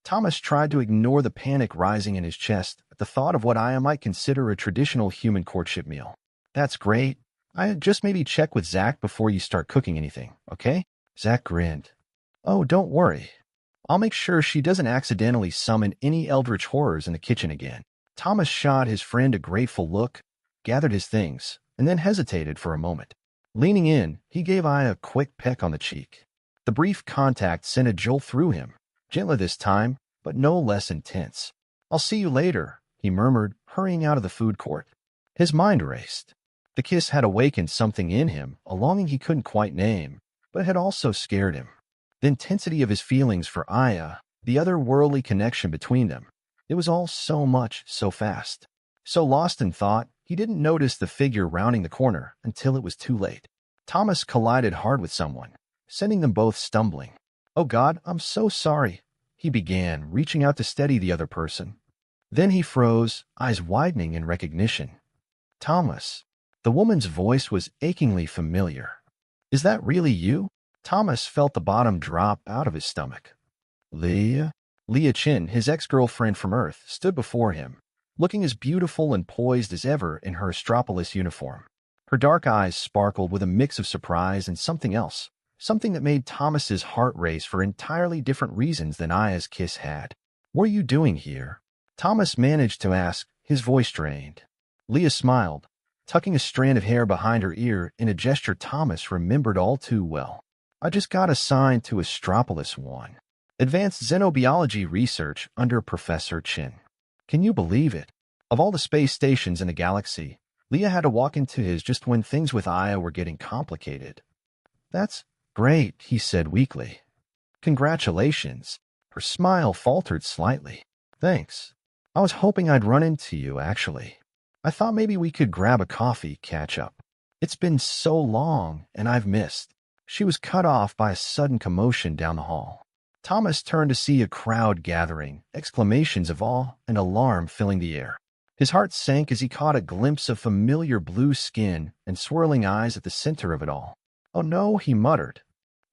Thomas tried to ignore the panic rising in his chest at the thought of what Aya might consider a traditional human courtship meal. That's great. Just maybe check with Zach before you start cooking anything, okay? Zach grinned. Oh, don't worry. I'll make sure she doesn't accidentally summon any eldritch horrors in the kitchen again. Thomas shot his friend a grateful look, gathered his things, and then hesitated for a moment. Leaning in, he gave Aya a quick peck on the cheek. The brief contact sent a jolt through him, gentler this time, but no less intense. I'll see you later, he murmured, hurrying out of the food court. His mind raced. The kiss had awakened something in him, a longing he couldn't quite name, but it had also scared him. The intensity of his feelings for Aya, the otherworldly connection between them, it was all so much, so fast. So lost in thought, he didn't notice the figure rounding the corner until it was too late. Thomas collided hard with someone, sending them both stumbling. Oh God, I'm so sorry, he began, reaching out to steady the other person. Then he froze, eyes widening in recognition. Thomas. The woman's voice was achingly familiar. Is that really you? Thomas felt the bottom drop out of his stomach. Leah? Leah Chin, his ex-girlfriend from Earth, stood before him, looking as beautiful and poised as ever in her Astropolis uniform. Her dark eyes sparkled with a mix of surprise and something else, something that made Thomas's heart race for entirely different reasons than Aya's kiss had. What are you doing here? Thomas managed to ask, his voice strained. Leah smiled, tucking a strand of hair behind her ear in a gesture Thomas remembered all too well. I just got assigned to Astropolis 1. Advanced Xenobiology research under Professor Chin. Can you believe it? Of all the space stations in the galaxy, Leah had to walk into his just when things with Aya were getting complicated. That's great, he said weakly. Congratulations. Her smile faltered slightly. Thanks. I was hoping I'd run into you, actually. I thought maybe we could grab a coffee, catch up. It's been so long, and I've missed. She was cut off by a sudden commotion down the hall. Thomas turned to see a crowd gathering, exclamations of awe and alarm filling the air. His heart sank as he caught a glimpse of familiar blue skin and swirling eyes at the center of it all. Oh no, he muttered.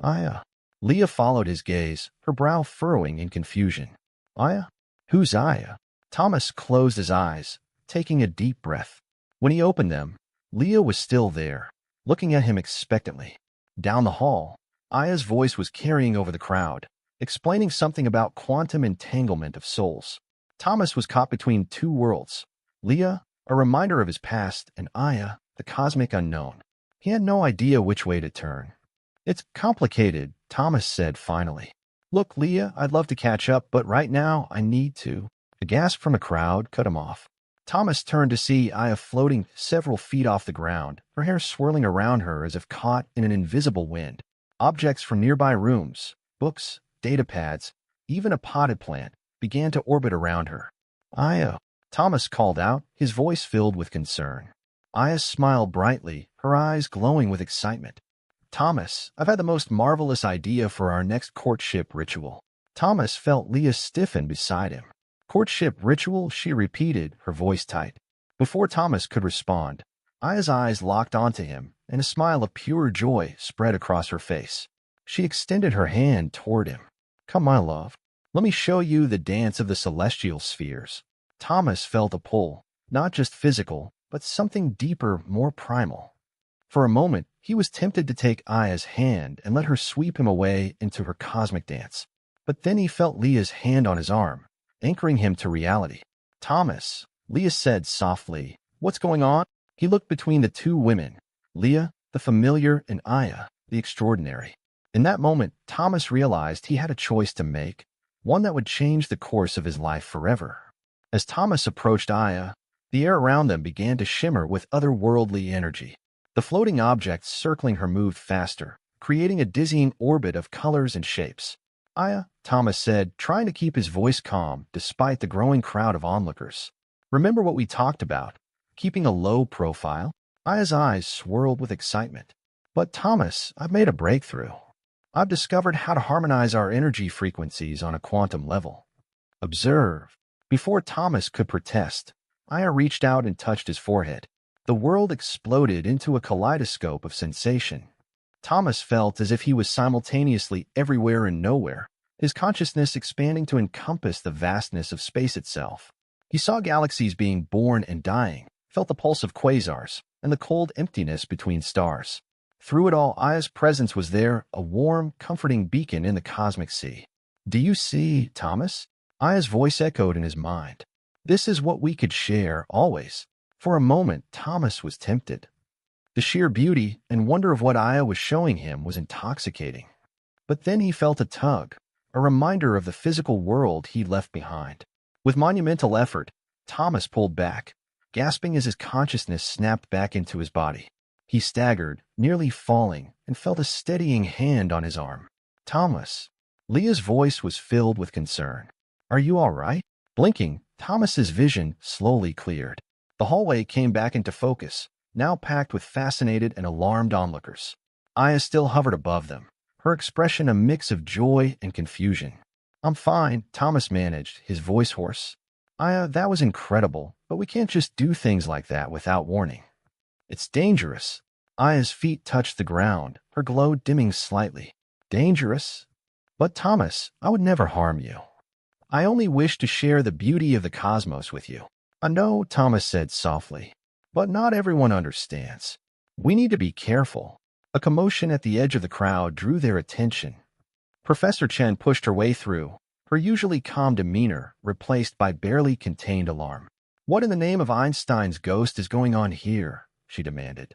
Aya. Leah followed his gaze, her brow furrowing in confusion. Aya? Who's Aya? Thomas closed his eyes, taking a deep breath. When he opened them, Leah was still there, looking at him expectantly. Down the hall, Aya's voice was carrying over the crowd, explaining something about quantum entanglement of souls. Thomas was caught between two worlds. Leah, a reminder of his past, and Aya, the cosmic unknown. He had no idea which way to turn. It's complicated, Thomas said finally. Look, Leah, I'd love to catch up, but right now I need to. A gasp from a crowd cut him off. Thomas turned to see Aya floating several feet off the ground, her hair swirling around her as if caught in an invisible wind. Objects from nearby rooms, books, data pads, even a potted plant, began to orbit around her. Aya, Thomas called out, his voice filled with concern. Aya smiled brightly, her eyes glowing with excitement. Thomas, I've had the most marvelous idea for our next courtship ritual. Thomas felt Leah stiffen beside him. Courtship ritual, she repeated, her voice tight. Before Thomas could respond, Aya's eyes locked onto him, and a smile of pure joy spread across her face. She extended her hand toward him. Come, my love. Let me show you the dance of the celestial spheres. Thomas felt a pull, not just physical, but something deeper, more primal. For a moment, he was tempted to take Aya's hand and let her sweep him away into her cosmic dance. But then he felt Leah's hand on his arm, anchoring him to reality. Thomas, Leah said softly, what's going on? He looked between the two women, Leah, the familiar, and Aya, the extraordinary. In that moment, Thomas realized he had a choice to make, one that would change the course of his life forever. As Thomas approached Aya, the air around them began to shimmer with otherworldly energy. The floating objects circling her moved faster, creating a dizzying orbit of colors and shapes. Aya, Thomas said, trying to keep his voice calm despite the growing crowd of onlookers. Remember what we talked about, keeping a low profile? Aya's eyes swirled with excitement. But Thomas, I've made a breakthrough. I've discovered how to harmonize our energy frequencies on a quantum level. Observe. Before Thomas could protest, Aya reached out and touched his forehead. The world exploded into a kaleidoscope of sensation. Thomas felt as if he was simultaneously everywhere and nowhere, his consciousness expanding to encompass the vastness of space itself. He saw galaxies being born and dying, felt the pulse of quasars, and the cold emptiness between stars. Through it all, Aya's presence was there, a warm, comforting beacon in the cosmic sea. "Do you see, Thomas?" Aya's voice echoed in his mind. "This is what we could share, always." For a moment, Thomas was tempted. The sheer beauty and wonder of what Aya was showing him was intoxicating. But then he felt a tug, a reminder of the physical world he'd left behind. With monumental effort, Thomas pulled back, gasping as his consciousness snapped back into his body. He staggered, nearly falling, and felt a steadying hand on his arm. "Thomas." Leah's voice was filled with concern. "Are you all right?" Blinking, Thomas's vision slowly cleared. The hallway came back into focus, now packed with fascinated and alarmed onlookers. Aya still hovered above them, her expression a mix of joy and confusion. "I'm fine," Thomas managed, his voice hoarse. "Aya, that was incredible, but we can't just do things like that without warning. It's dangerous." Aya's feet touched the ground, her glow dimming slightly. "Dangerous? But Thomas, I would never harm you. I only wish to share the beauty of the cosmos with you." "I know," Thomas said softly, "but not everyone understands. We need to be careful." A commotion at the edge of the crowd drew their attention. Professor Chen pushed her way through, her usually calm demeanor replaced by barely contained alarm. "What in the name of Einstein's ghost is going on here?" she demanded.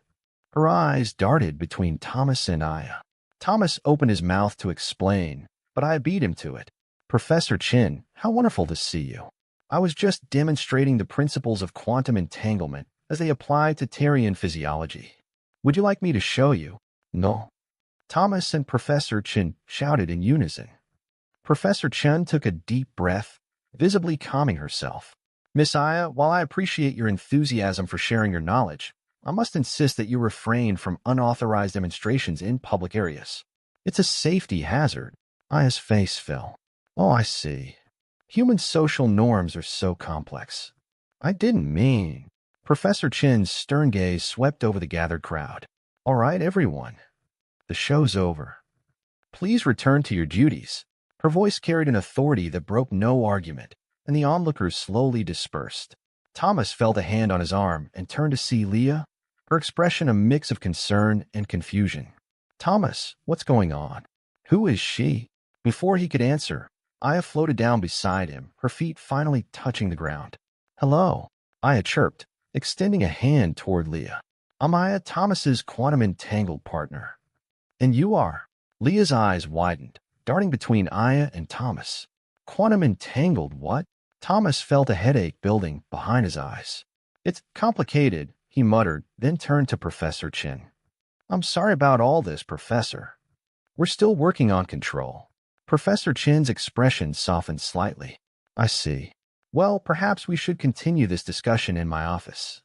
Her eyes darted between Thomas and Aya. Thomas opened his mouth to explain, but Aya beat him to it. "Professor Chen, how wonderful to see you. I was just demonstrating the principles of quantum entanglement as they apply to Terrian physiology. Would you like me to show you?" "No." Thomas and Professor Chen shouted in unison. Professor Chen took a deep breath, visibly calming herself. "Miss Aya, while I appreciate your enthusiasm for sharing your knowledge, I must insist that you refrain from unauthorized demonstrations in public areas. It's a safety hazard." Aya's face fell. "Oh, I see. Human social norms are so complex." "I didn't mean." Professor Chen's stern gaze swept over the gathered crowd. "All right, everyone. The show's over. Please return to your duties." Her voice carried an authority that broke no argument, and the onlookers slowly dispersed. Thomas felt a hand on his arm and turned to see Leah, her expression a mix of concern and confusion. "Thomas, what's going on? Who is she?" Before he could answer, Aya floated down beside him, her feet finally touching the ground. "Hello," Aya chirped, extending a hand toward Leah. "I'm Aya, Thomas's quantum entangled partner." "And you are?" Leah's eyes widened, darting between Aya and Thomas. "Quantum entangled what?" Thomas felt a headache building behind his eyes. "It's complicated," he muttered, then turned to Professor Chen. "I'm sorry about all this, Professor. We're still working on control." Professor Chen's expression softened slightly. "I see. Well, perhaps we should continue this discussion in my office.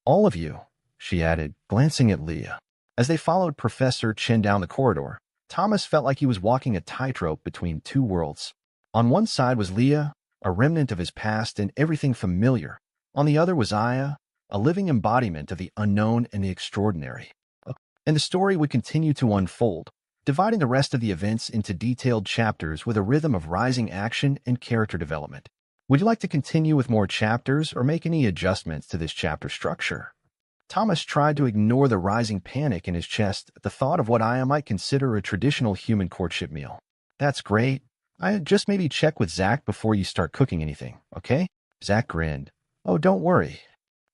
All of you," she added, glancing at Leah. As they followed Professor Chen down the corridor, Thomas felt like he was walking a tightrope between two worlds. On one side was Leah, a remnant of his past and everything familiar. On the other was Aya, a living embodiment of the unknown and the extraordinary. And the story would continue to unfold, dividing the rest of the events into detailed chapters with a rhythm of rising action and character development. Would you like to continue with more chapters or make any adjustments to this chapter structure? Thomas tried to ignore the rising panic in his chest at the thought of what Aya might consider a traditional human courtship meal. "That's great. I just maybe check with Zach before you start cooking anything, okay?" Zach grinned. "Oh, don't worry.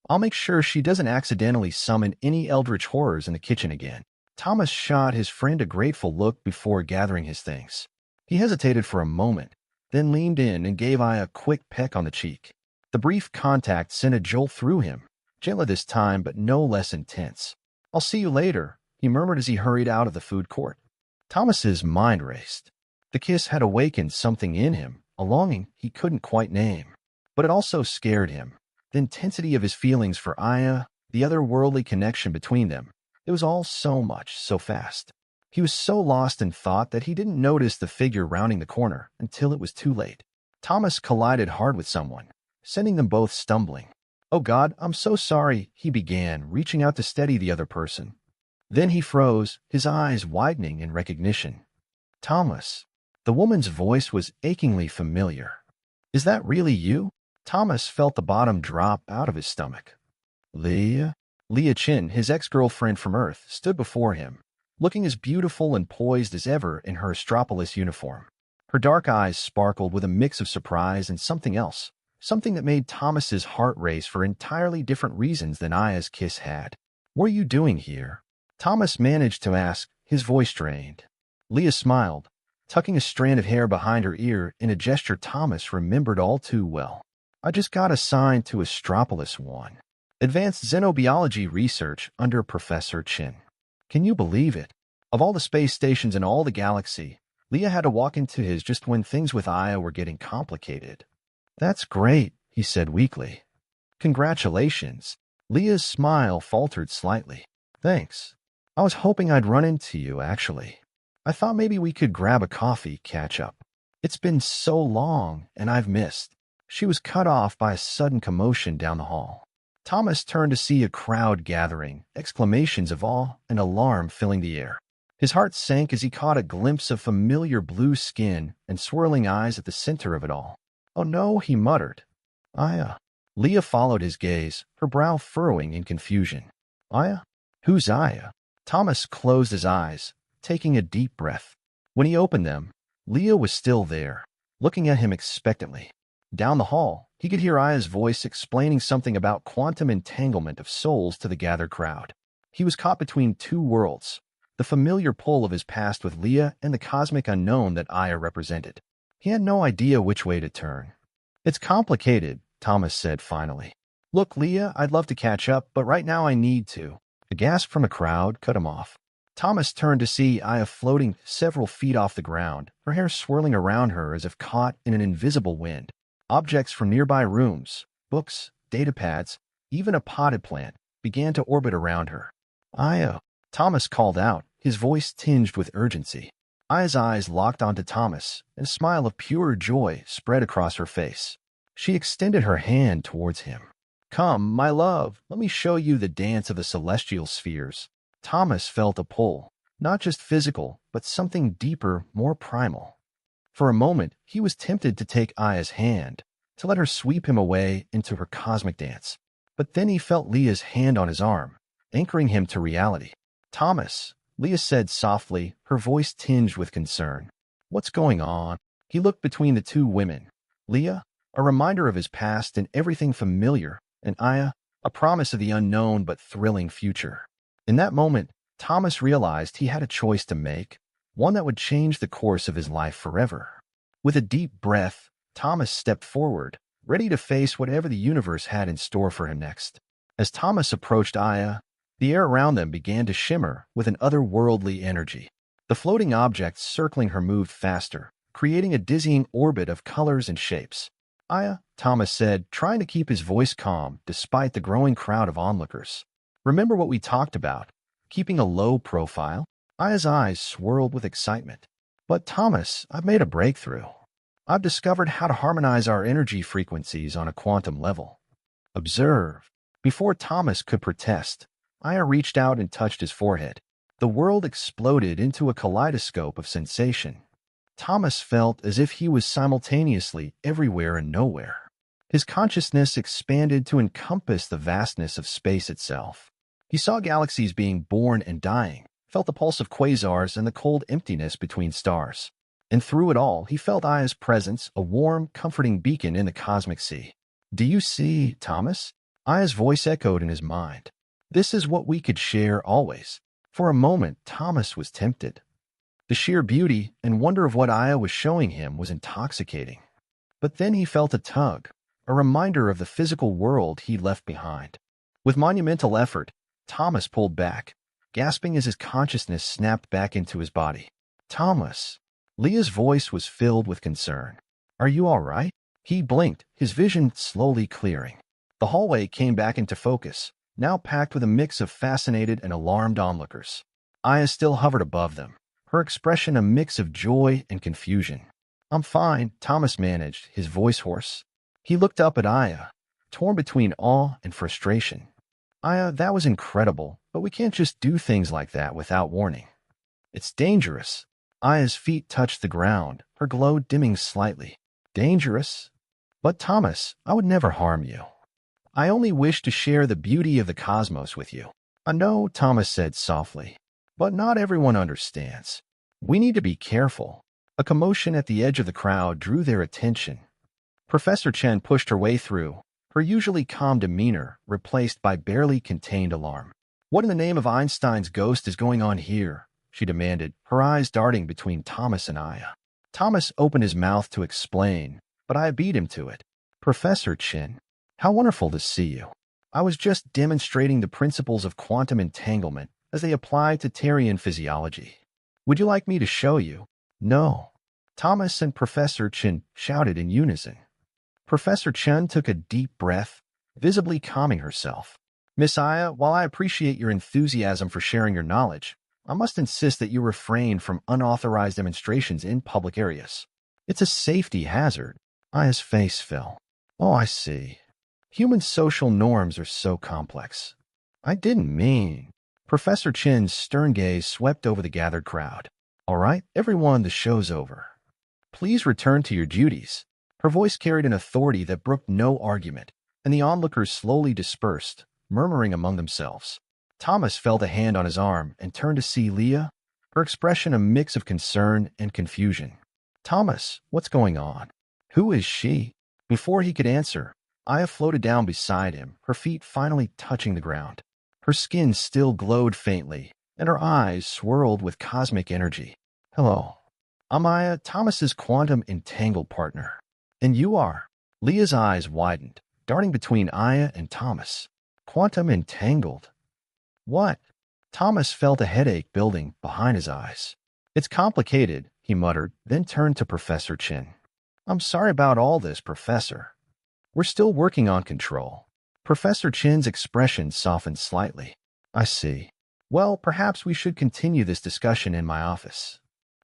I'll make sure she doesn't accidentally summon any eldritch horrors in the kitchen again." Thomas shot his friend a grateful look before gathering his things. He hesitated for a moment, then leaned in and gave Aya a quick peck on the cheek. The brief contact sent a jolt through him, gentler this time but no less intense. "I'll see you later," he murmured as he hurried out of the food court. Thomas's mind raced. The kiss had awakened something in him, a longing he couldn't quite name. But it also scared him. The intensity of his feelings for Aya, the otherworldly connection between them. It was all so much, so fast. He was so lost in thought that he didn't notice the figure rounding the corner until it was too late. Thomas collided hard with someone, sending them both stumbling. "Oh God, I'm so sorry," he began, reaching out to steady the other person. Then he froze, his eyes widening in recognition. "Thomas." The woman's voice was achingly familiar. Is that really you? Thomas felt the bottom drop out of his stomach. Leah? Leah Chin, his ex-girlfriend from Earth, stood before him, looking as beautiful and poised as ever in her Astropolis uniform. Her dark eyes sparkled with a mix of surprise and something else, something that made Thomas's heart race for entirely different reasons than Aya's kiss had. What are you doing here? Thomas managed to ask, his voice strained. Leah smiled, tucking a strand of hair behind her ear in a gesture Thomas remembered all too well. I just got assigned to Astropolis 1. Advanced Xenobiology Research under Professor Chin. Can you believe it? Of all the space stations in all the galaxy, Leah had to walk into his just when things with Aya were getting complicated. That's great, he said weakly. Congratulations. Leah's smile faltered slightly. Thanks. I was hoping I'd run into you, actually. I thought maybe we could grab a coffee, catch up. It's been so long, and I've missed. She was cut off by a sudden commotion down the hall. Thomas turned to see a crowd gathering, exclamations of awe and alarm filling the air. His heart sank as he caught a glimpse of familiar blue skin and swirling eyes at the center of it all. Oh no, he muttered. Aya. Leah followed his gaze, her brow furrowing in confusion. Aya? Who's Aya? Thomas closed his eyes, taking a deep breath. When he opened them, Leah was still there, looking at him expectantly. Down the hall, he could hear Aya's voice explaining something about quantum entanglement of souls to the gathered crowd. He was caught between two worlds, the familiar pull of his past with Leah and the cosmic unknown that Aya represented. He had no idea which way to turn. It's complicated, Thomas said finally. Look, Leah, I'd love to catch up, but right now I need to. A gasp from the crowd cut him off. Thomas turned to see Aya floating several feet off the ground, her hair swirling around her as if caught in an invisible wind. Objects from nearby rooms, books, data pads, even a potted plant, began to orbit around her. Aya, Thomas called out, his voice tinged with urgency. Aya's eyes locked onto Thomas, and a smile of pure joy spread across her face. She extended her hand towards him. Come, my love, let me show you the dance of the celestial spheres. Thomas felt a pull, not just physical, but something deeper, more primal. For a moment, he was tempted to take Aya's hand, to let her sweep him away into her cosmic dance. But then he felt Leah's hand on his arm, anchoring him to reality. Thomas, Leah said softly, her voice tinged with concern. What's going on? He looked between the two women. Leah, a reminder of his past and everything familiar, and Aya, a promise of the unknown but thrilling future. In that moment, Thomas realized he had a choice to make, one that would change the course of his life forever. With a deep breath, Thomas stepped forward, ready to face whatever the universe had in store for him next. As Thomas approached Aya, the air around them began to shimmer with an otherworldly energy. The floating objects circling her moved faster, creating a dizzying orbit of colors and shapes. Aya, Thomas said, trying to keep his voice calm despite the growing crowd of onlookers. Remember what we talked about, keeping a low profile? Aya's eyes swirled with excitement. But Thomas, I've made a breakthrough. I've discovered how to harmonize our energy frequencies on a quantum level. Observe. Before Thomas could protest, Aya reached out and touched his forehead. The world exploded into a kaleidoscope of sensation. Thomas felt as if he was simultaneously everywhere and nowhere. His consciousness expanded to encompass the vastness of space itself. He saw galaxies being born and dying, felt the pulse of quasars and the cold emptiness between stars. And through it all, he felt Aya's presence, a warm, comforting beacon in the cosmic sea. Do you see, Thomas? Aya's voice echoed in his mind. This is what we could share always. For a moment, Thomas was tempted. The sheer beauty and wonder of what Aya was showing him was intoxicating. But then he felt a tug, a reminder of the physical world he left behind. With monumental effort, Thomas pulled back, gasping as his consciousness snapped back into his body. Thomas. Leah's voice was filled with concern. Are you all right? He blinked, his vision slowly clearing. The hallway came back into focus, now packed with a mix of fascinated and alarmed onlookers. Aya still hovered above them, her expression a mix of joy and confusion. I'm fine, Thomas managed, his voice hoarse. He looked up at Aya, torn between awe and frustration. Aya, that was incredible, but we can't just do things like that without warning. It's dangerous. Aya's feet touched the ground, her glow dimming slightly. Dangerous? But Thomas, I would never harm you. I only wish to share the beauty of the cosmos with you. I know, Thomas said softly, but not everyone understands. We need to be careful. A commotion at the edge of the crowd drew their attention. Professor Chen pushed her way through, her usually calm demeanor replaced by barely contained alarm. What in the name of Einstein's ghost is going on here? She demanded, her eyes darting between Thomas and Aya. Thomas opened his mouth to explain, but Aya beat him to it. Professor Chen, how wonderful to see you. I was just demonstrating the principles of quantum entanglement as they apply to Terrian physiology. Would you like me to show you? No. Thomas and Professor Chen shouted in unison. Professor Chen took a deep breath, visibly calming herself. Miss Aya, while I appreciate your enthusiasm for sharing your knowledge, I must insist that you refrain from unauthorized demonstrations in public areas. It's a safety hazard. Aya's face fell. Oh, I see. Human social norms are so complex. I didn't mean. Professor Chen's stern gaze swept over the gathered crowd. All right, everyone, the show's over. Please return to your duties. Her voice carried an authority that brooked no argument, and the onlookers slowly dispersed, murmuring among themselves. Thomas felt a hand on his arm and turned to see Leah, her expression a mix of concern and confusion. Thomas, what's going on? Who is she? Before he could answer, Aya floated down beside him, her feet finally touching the ground. Her skin still glowed faintly, and her eyes swirled with cosmic energy. Hello. I'm Aya, Thomas's quantum entangled partner. And you are? Leah's eyes widened, darting between Aya and Thomas. Quantum entangled? What? Thomas felt a headache building behind his eyes. It's complicated, he muttered, then turned to Professor Chen. I'm sorry about all this, Professor. We're still working on control. Professor Chen's expression softened slightly. I see. Well, perhaps we should continue this discussion in my office.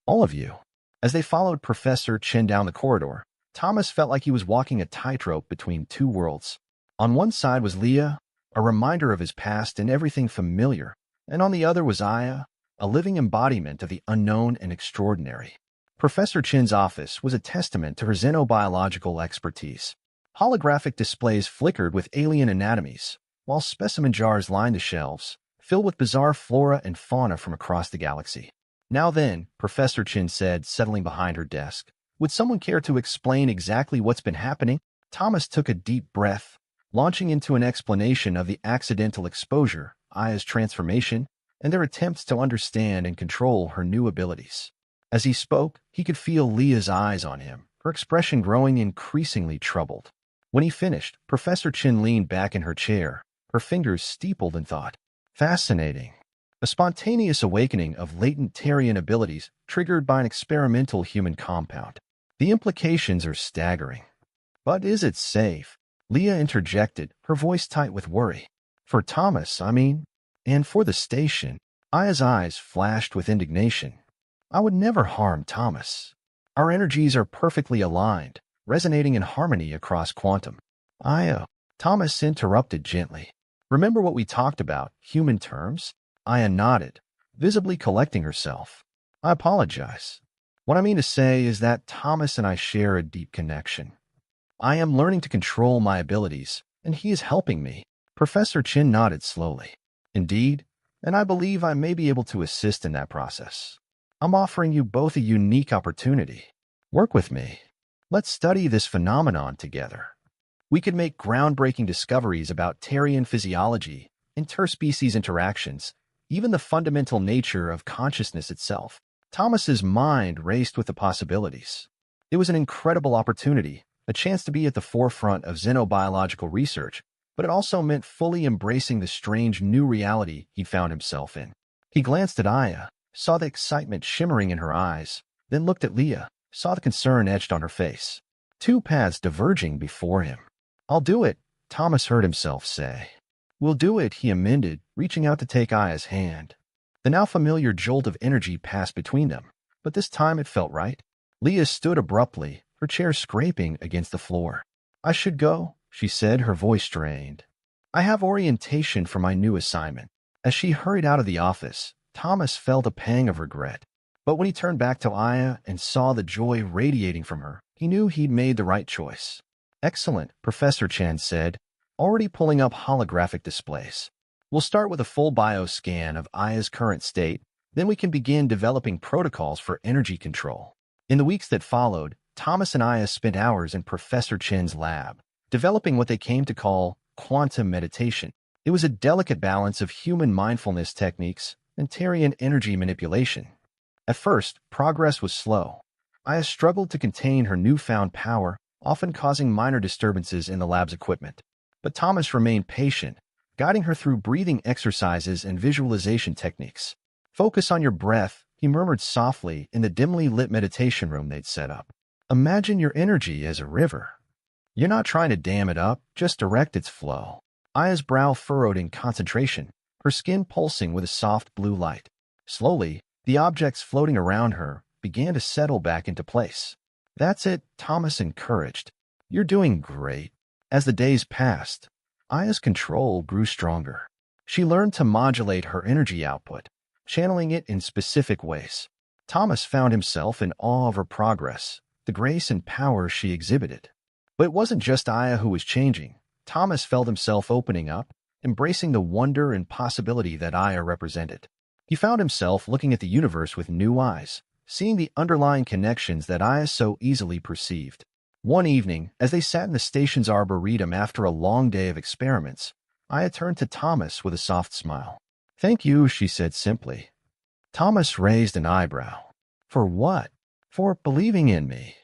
All of you. As they followed Professor Chen down the corridor, Thomas felt like he was walking a tightrope between two worlds. On one side was Leah, a reminder of his past and everything familiar, and on the other was Aya, a living embodiment of the unknown and extraordinary. Professor Chen's office was a testament to her xenobiological expertise. Holographic displays flickered with alien anatomies, while specimen jars lined the shelves, filled with bizarre flora and fauna from across the galaxy. Now then, Professor Chen said, settling behind her desk, would someone care to explain exactly what's been happening? Thomas took a deep breath, launching into an explanation of the accidental exposure, Aya's transformation, and their attempts to understand and control her new abilities. As he spoke, he could feel Leah's eyes on him, her expression growing increasingly troubled. When he finished, Professor Chen leaned back in her chair, her fingers steepled in thought. Fascinating. A spontaneous awakening of latent Terrian abilities triggered by an experimental human compound. The implications are staggering. But is it safe? Leah interjected, her voice tight with worry. For Thomas, I mean. And for the station. Aya's eyes flashed with indignation. I would never harm Thomas. Our energies are perfectly aligned, resonating in harmony across quantum. Aya, Thomas interrupted gently. Remember what we talked about, human terms? Aya nodded, visibly collecting herself. I apologize. What I mean to say is that Thomas and I share a deep connection. I am learning to control my abilities, and he is helping me. Professor Chen nodded slowly. Indeed, and I believe I may be able to assist in that process. I'm offering you both a unique opportunity. Work with me. Let's study this phenomenon together. We could make groundbreaking discoveries about Terrian physiology, interspecies interactions, even the fundamental nature of consciousness itself. Thomas's mind raced with the possibilities. It was an incredible opportunity, a chance to be at the forefront of xenobiological research, but it also meant fully embracing the strange new reality he found himself in. He glanced at Aya, saw the excitement shimmering in her eyes, then looked at Leah, saw the concern etched on her face. Two paths diverging before him. I'll do it, Thomas heard himself say. We'll do it, he amended, reaching out to take Aya's hand. The now familiar jolt of energy passed between them, but this time it felt right. Leah stood abruptly, her chair scraping against the floor. I should go, she said, her voice strained. I have orientation for my new assignment. As she hurried out of the office, Thomas felt a pang of regret. But when he turned back to Aya and saw the joy radiating from her, he knew he'd made the right choice. Excellent, Professor Chen said, already pulling up holographic displays. We'll start with a full bioscan of Aya's current state, then we can begin developing protocols for energy control. In the weeks that followed, Thomas and Aya spent hours in Professor Chen's lab, developing what they came to call quantum meditation. It was a delicate balance of human mindfulness techniques and Terrian energy manipulation. At first, progress was slow. Aya struggled to contain her newfound power, often causing minor disturbances in the lab's equipment. But Thomas remained patient, guiding her through breathing exercises and visualization techniques. Focus on your breath, he murmured softly in the dimly lit meditation room they'd set up. Imagine your energy as a river. You're not trying to dam it up, just direct its flow. Aya's brow furrowed in concentration, her skin pulsing with a soft blue light. Slowly, the objects floating around her began to settle back into place. That's it, Thomas encouraged. You're doing great. As the days passed, Aya's control grew stronger. She learned to modulate her energy output, channeling it in specific ways. Thomas found himself in awe of her progress, the grace and power she exhibited. But it wasn't just Aya who was changing. Thomas felt himself opening up, embracing the wonder and possibility that Aya represented. He found himself looking at the universe with new eyes, seeing the underlying connections that Aya so easily perceived. One evening, as they sat in the station's arboretum after a long day of experiments, Aya turned to Thomas with a soft smile. "Thank you," she said simply. Thomas raised an eyebrow. "For what?" "For believing in me.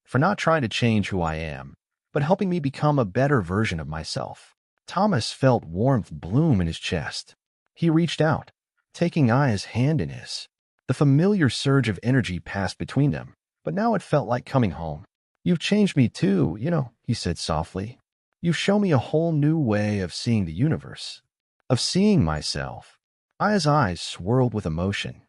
For not trying to change who I am, but helping me become a better version of myself." Thomas felt warmth bloom in his chest. He reached out, taking Aya's hand in his. The familiar surge of energy passed between them, but now it felt like coming home. "You've changed me too, he said softly. "You've shown me a whole new way of seeing the universe, of seeing myself." Aya's eyes swirled with emotion.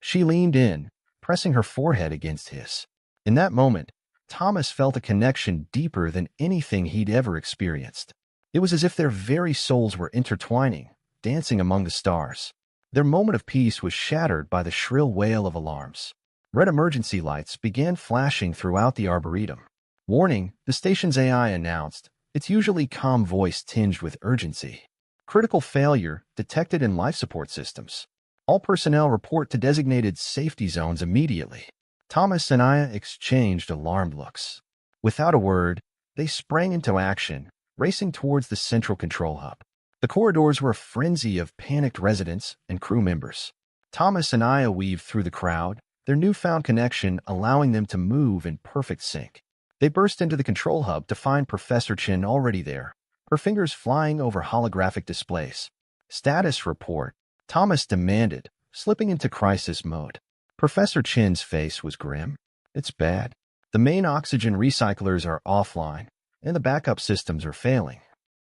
She leaned in, pressing her forehead against his. In that moment, Thomas felt a connection deeper than anything he'd ever experienced. It was as if their very souls were intertwining, dancing among the stars. Their moment of peace was shattered by the shrill wail of alarms. Red emergency lights began flashing throughout the arboretum. "Warning," the station's AI announced, its usually calm voice tinged with urgency. "Critical failure detected in life support systems. All personnel report to designated safety zones immediately." Thomas and Aya exchanged alarmed looks. Without a word, they sprang into action, racing towards the central control hub. The corridors were a frenzy of panicked residents and crew members. Thomas and Aya weaved through the crowd, their newfound connection allowing them to move in perfect sync. They burst into the control hub to find Professor Chen already there, her fingers flying over holographic displays. "Status report," Thomas demanded, slipping into crisis mode. Professor Chen's face was grim. "It's bad. The main oxygen recyclers are offline, and the backup systems are failing.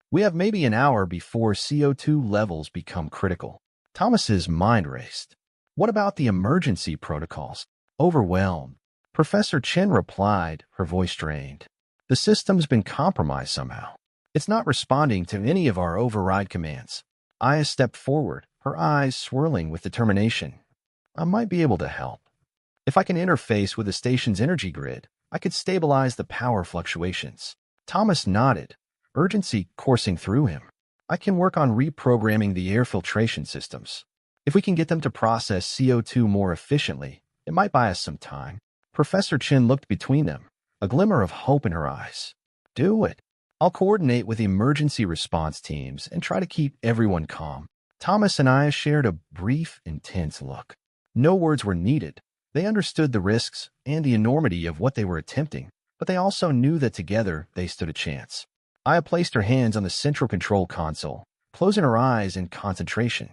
We have maybe an hour before CO2 levels become critical." Thomas's mind raced. "What about the emergency protocols?" "Overwhelmed," Professor Chen replied, her voice strained. "The system's been compromised somehow. It's not responding to any of our override commands." Aya stepped forward, her eyes swirling with determination. "I might be able to help. If I can interface with the station's energy grid, I could stabilize the power fluctuations." Thomas nodded, urgency coursing through him. "I can work on reprogramming the air filtration systems. If we can get them to process CO2 more efficiently, it might buy us some time." Professor Chen looked between them, a glimmer of hope in her eyes. "Do it. I'll coordinate with emergency response teams and try to keep everyone calm." Thomas and Aya shared a brief, intense look. No words were needed. They understood the risks and the enormity of what they were attempting, but they also knew that together they stood a chance. Aya placed her hands on the central control console, closing her eyes in concentration.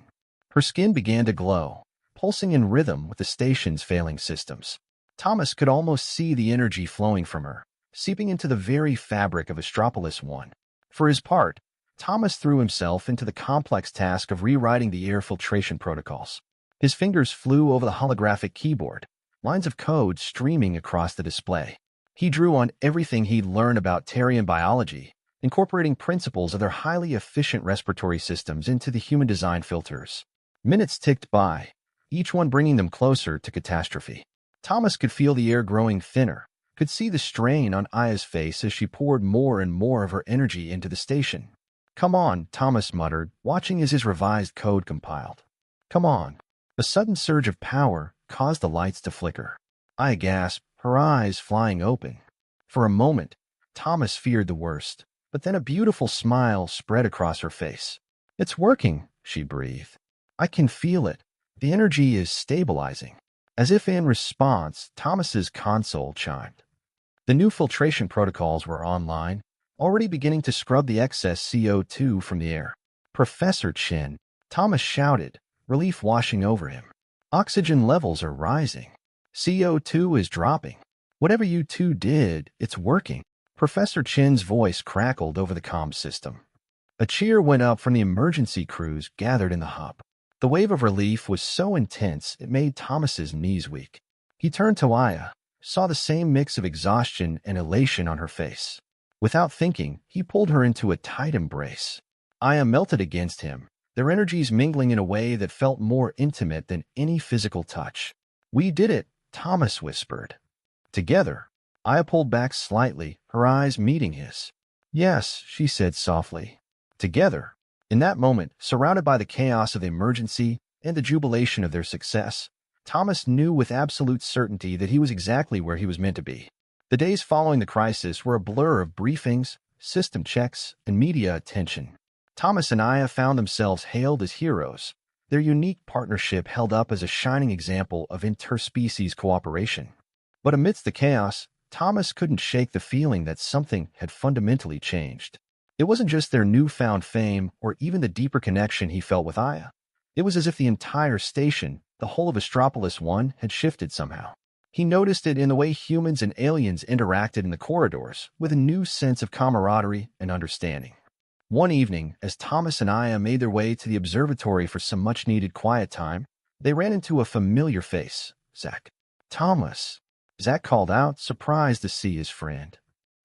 Her skin began to glow, pulsing in rhythm with the station's failing systems. Thomas could almost see the energy flowing from her, seeping into the very fabric of Astropolis One. For his part, Thomas threw himself into the complex task of rewriting the air filtration protocols. His fingers flew over the holographic keyboard, lines of code streaming across the display. He drew on everything he'd learned about Terrian biology, incorporating principles of their highly efficient respiratory systems into the human design filters. Minutes ticked by, each one bringing them closer to catastrophe. Thomas could feel the air growing thinner, could see the strain on Aya's face as she poured more and more of her energy into the station. "Come on," Thomas muttered, watching as his revised code compiled. "Come on." A sudden surge of power caused the lights to flicker. Aya gasped, her eyes flying open. For a moment, Thomas feared the worst, but then a beautiful smile spread across her face. "It's working," she breathed. "I can feel it. The energy is stabilizing." As if in response, Thomas's console chimed. The new filtration protocols were online, already beginning to scrub the excess CO2 from the air. "Professor Chin," Thomas shouted, relief washing over him. "Oxygen levels are rising. CO2 is dropping. Whatever you two did, it's working." Professor Chin's voice crackled over the comm system. A cheer went up from the emergency crews gathered in the hub. The wave of relief was so intense it made Thomas's knees weak. He turned to Aya, saw the same mix of exhaustion and elation on her face. Without thinking, he pulled her into a tight embrace. Aya melted against him, their energies mingling in a way that felt more intimate than any physical touch. "We did it," Thomas whispered. Together, Aya pulled back slightly, her eyes meeting his. "Yes," she said softly. Together. In that moment, surrounded by the chaos of the emergency and the jubilation of their success, Thomas knew with absolute certainty that he was exactly where he was meant to be. The days following the crisis were a blur of briefings, system checks, and media attention. Thomas and Aya found themselves hailed as heroes, their unique partnership held up as a shining example of interspecies cooperation. But amidst the chaos, Thomas couldn't shake the feeling that something had fundamentally changed. It wasn't just their newfound fame or even the deeper connection he felt with Aya. It was as if the entire station, the whole of Astropolis 1, had shifted somehow. He noticed it in the way humans and aliens interacted in the corridors, with a new sense of camaraderie and understanding. One evening, as Thomas and Aya made their way to the observatory for some much-needed quiet time, they ran into a familiar face, Zach. "Thomas," Zach called out, surprised to see his friend.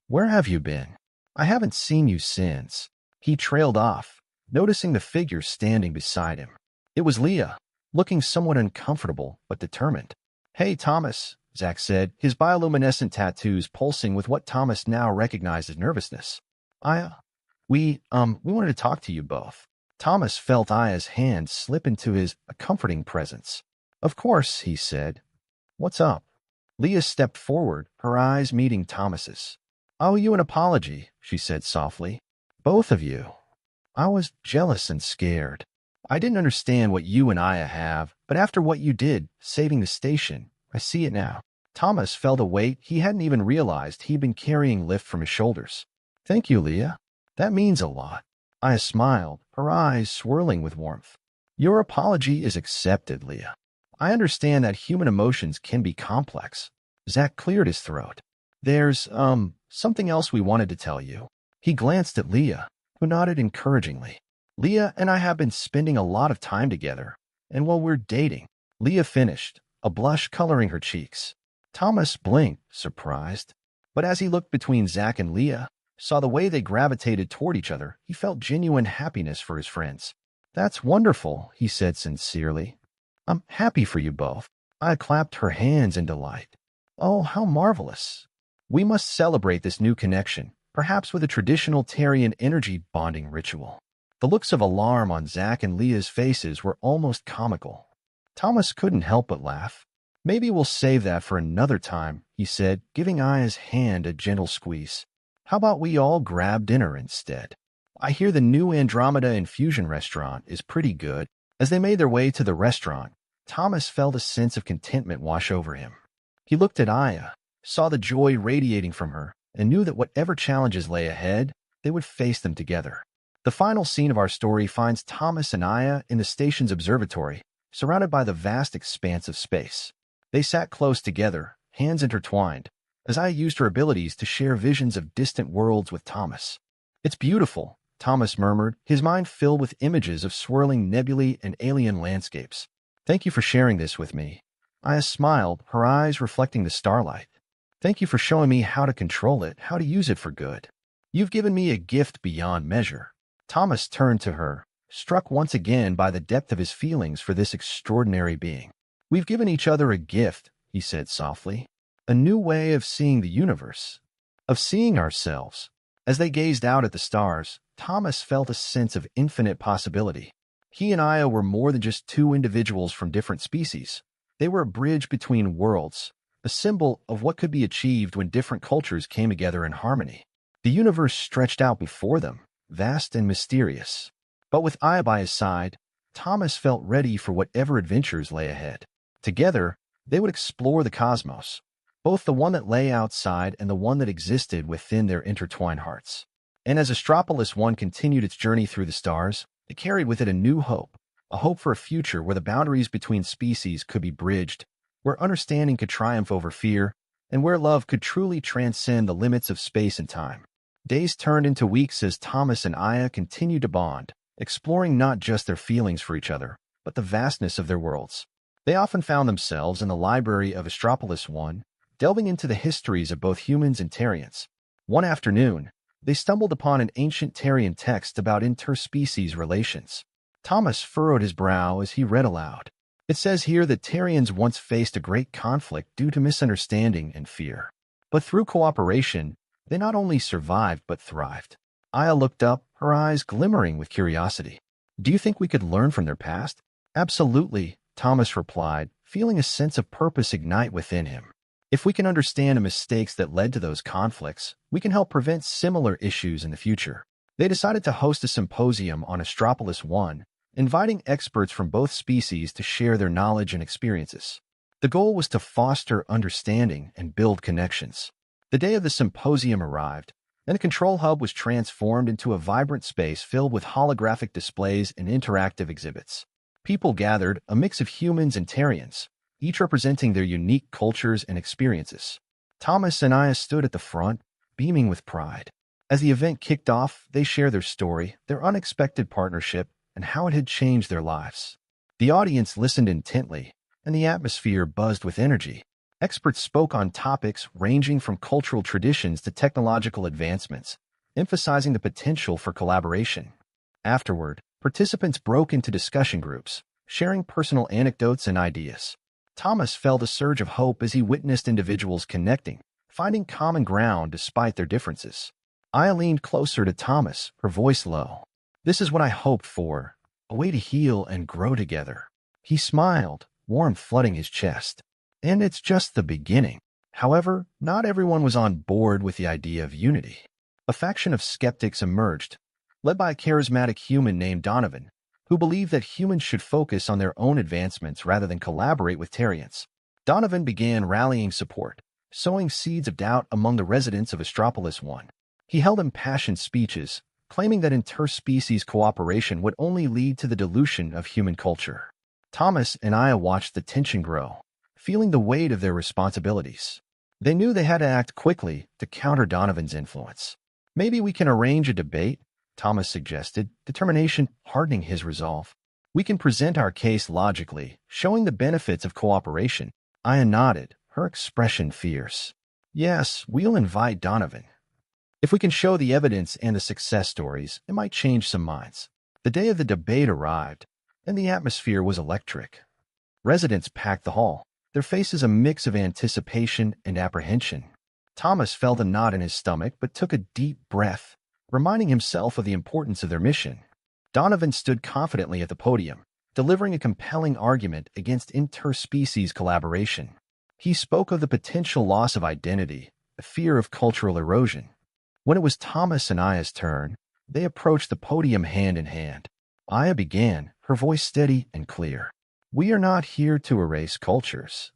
"Where have you been? I haven't seen you since." He trailed off, noticing the figure standing beside him. It was Leah, looking somewhat uncomfortable but determined. "Hey, Thomas," Zach said, his bioluminescent tattoos pulsing with what Thomas now recognized as nervousness. We wanted to talk to you both." Thomas felt Aya's hand slip into his, a comforting presence. "Of course," he said. "What's up?" Leah stepped forward, her eyes meeting Thomas's. "I owe you an apology," she said softly. "Both of you. I was jealous and scared. I didn't understand what you and Aya have, but after what you did, saving the station, I see it now." Thomas felt a weight he hadn't even realized he'd been carrying lift from his shoulders. "Thank you, Leah. That means a lot." Aya smiled, her eyes swirling with warmth. "Your apology is accepted, Leah. I understand that human emotions can be complex." Zach cleared his throat. "There's, something else we wanted to tell you." He glanced at Leah, who nodded encouragingly. "Leah and I have been spending a lot of time together, and while we're dating," Leah finished, a blush coloring her cheeks. Thomas blinked, surprised. But as he looked between Zach and Leah, saw the way they gravitated toward each other, he felt genuine happiness for his friends. "That's wonderful," he said sincerely. "I'm happy for you both." I clapped her hands in delight. "Oh, how marvelous. We must celebrate this new connection, perhaps with a traditional Terrian energy bonding ritual." The looks of alarm on Zach and Leah's faces were almost comical. Thomas couldn't help but laugh. "Maybe we'll save that for another time," he said, giving Aya's hand a gentle squeeze. "How about we all grab dinner instead? I hear the new Andromeda Infusion restaurant is pretty good." As they made their way to the restaurant, Thomas felt a sense of contentment wash over him. He looked at Aya, saw the joy radiating from her, and knew that whatever challenges lay ahead, they would face them together. The final scene of our story finds Thomas and Aya in the station's observatory, surrounded by the vast expanse of space. They sat close together, hands intertwined, as Aya used her abilities to share visions of distant worlds with Thomas. "It's beautiful," Thomas murmured, his mind filled with images of swirling nebulae and alien landscapes. "Thank you for sharing this with me." Aya smiled, her eyes reflecting the starlight. "Thank you for showing me how to control it, how to use it for good. You've given me a gift beyond measure." Thomas turned to her, struck once again by the depth of his feelings for this extraordinary being. We've given each other a gift, he said softly. A new way of seeing the universe, of seeing ourselves. As they gazed out at the stars, Thomas felt a sense of infinite possibility. He and Aya were more than just two individuals from different species. They were a bridge between worlds, a symbol of what could be achieved when different cultures came together in harmony. The universe stretched out before them, vast and mysterious. But with Aya by his side, Thomas felt ready for whatever adventures lay ahead. Together, they would explore the cosmos, both the one that lay outside and the one that existed within their intertwined hearts. And as Astropolis 1 continued its journey through the stars, it carried with it a new hope, a hope for a future where the boundaries between species could be bridged, where understanding could triumph over fear, and where love could truly transcend the limits of space and time. Days turned into weeks as Thomas and Aya continued to bond, exploring not just their feelings for each other, but the vastness of their worlds. They often found themselves in the library of Astropolis 1, delving into the histories of both humans and Terrians. One afternoon, they stumbled upon an ancient Terrian text about interspecies relations. Thomas furrowed his brow as he read aloud. It says here that Terrians once faced a great conflict due to misunderstanding and fear. But through cooperation, they not only survived but thrived. Aya looked up, her eyes glimmering with curiosity. Do you think we could learn from their past? Absolutely, Thomas replied, feeling a sense of purpose ignite within him. If we can understand the mistakes that led to those conflicts, we can help prevent similar issues in the future. They decided to host a symposium on Astropolis 1, inviting experts from both species to share their knowledge and experiences. The goal was to foster understanding and build connections. The day of the symposium arrived, and the control hub was transformed into a vibrant space filled with holographic displays and interactive exhibits. People gathered, a mix of humans and Terrians, each representing their unique cultures and experiences. Thomas and Aya stood at the front, beaming with pride. As the event kicked off, they shared their story, their unexpected partnership, and how it had changed their lives. The audience listened intently, and the atmosphere buzzed with energy. Experts spoke on topics ranging from cultural traditions to technological advancements, emphasizing the potential for collaboration. Afterward, participants broke into discussion groups, sharing personal anecdotes and ideas. Thomas felt a surge of hope as he witnessed individuals connecting, finding common ground despite their differences. Aya leaned closer to Thomas, her voice low. This is what I hoped for, a way to heal and grow together. He smiled, warmth flooding his chest. And it's just the beginning. However, not everyone was on board with the idea of unity. A faction of skeptics emerged, led by a charismatic human named Donovan, who believed that humans should focus on their own advancements rather than collaborate with Terrians. Donovan began rallying support, sowing seeds of doubt among the residents of Astropolis 1. He held impassioned speeches, claiming that interspecies cooperation would only lead to the dilution of human culture. Thomas and Aya watched the tension grow, feeling the weight of their responsibilities. They knew they had to act quickly to counter Donovan's influence. Maybe we can arrange a debate, Thomas suggested, determination hardening his resolve. We can present our case logically, showing the benefits of cooperation. Aya nodded, her expression fierce. Yes, we'll invite Donovan. If we can show the evidence and the success stories, it might change some minds. The day of the debate arrived, and the atmosphere was electric. Residents packed the hall, their faces a mix of anticipation and apprehension. Thomas felt a knot in his stomach but took a deep breath, reminding himself of the importance of their mission. Donovan stood confidently at the podium, delivering a compelling argument against interspecies collaboration. He spoke of the potential loss of identity, the fear of cultural erosion. When it was Thomas and Aya's turn, they approached the podium hand in hand. Aya began, her voice steady and clear. We are not here to erase cultures.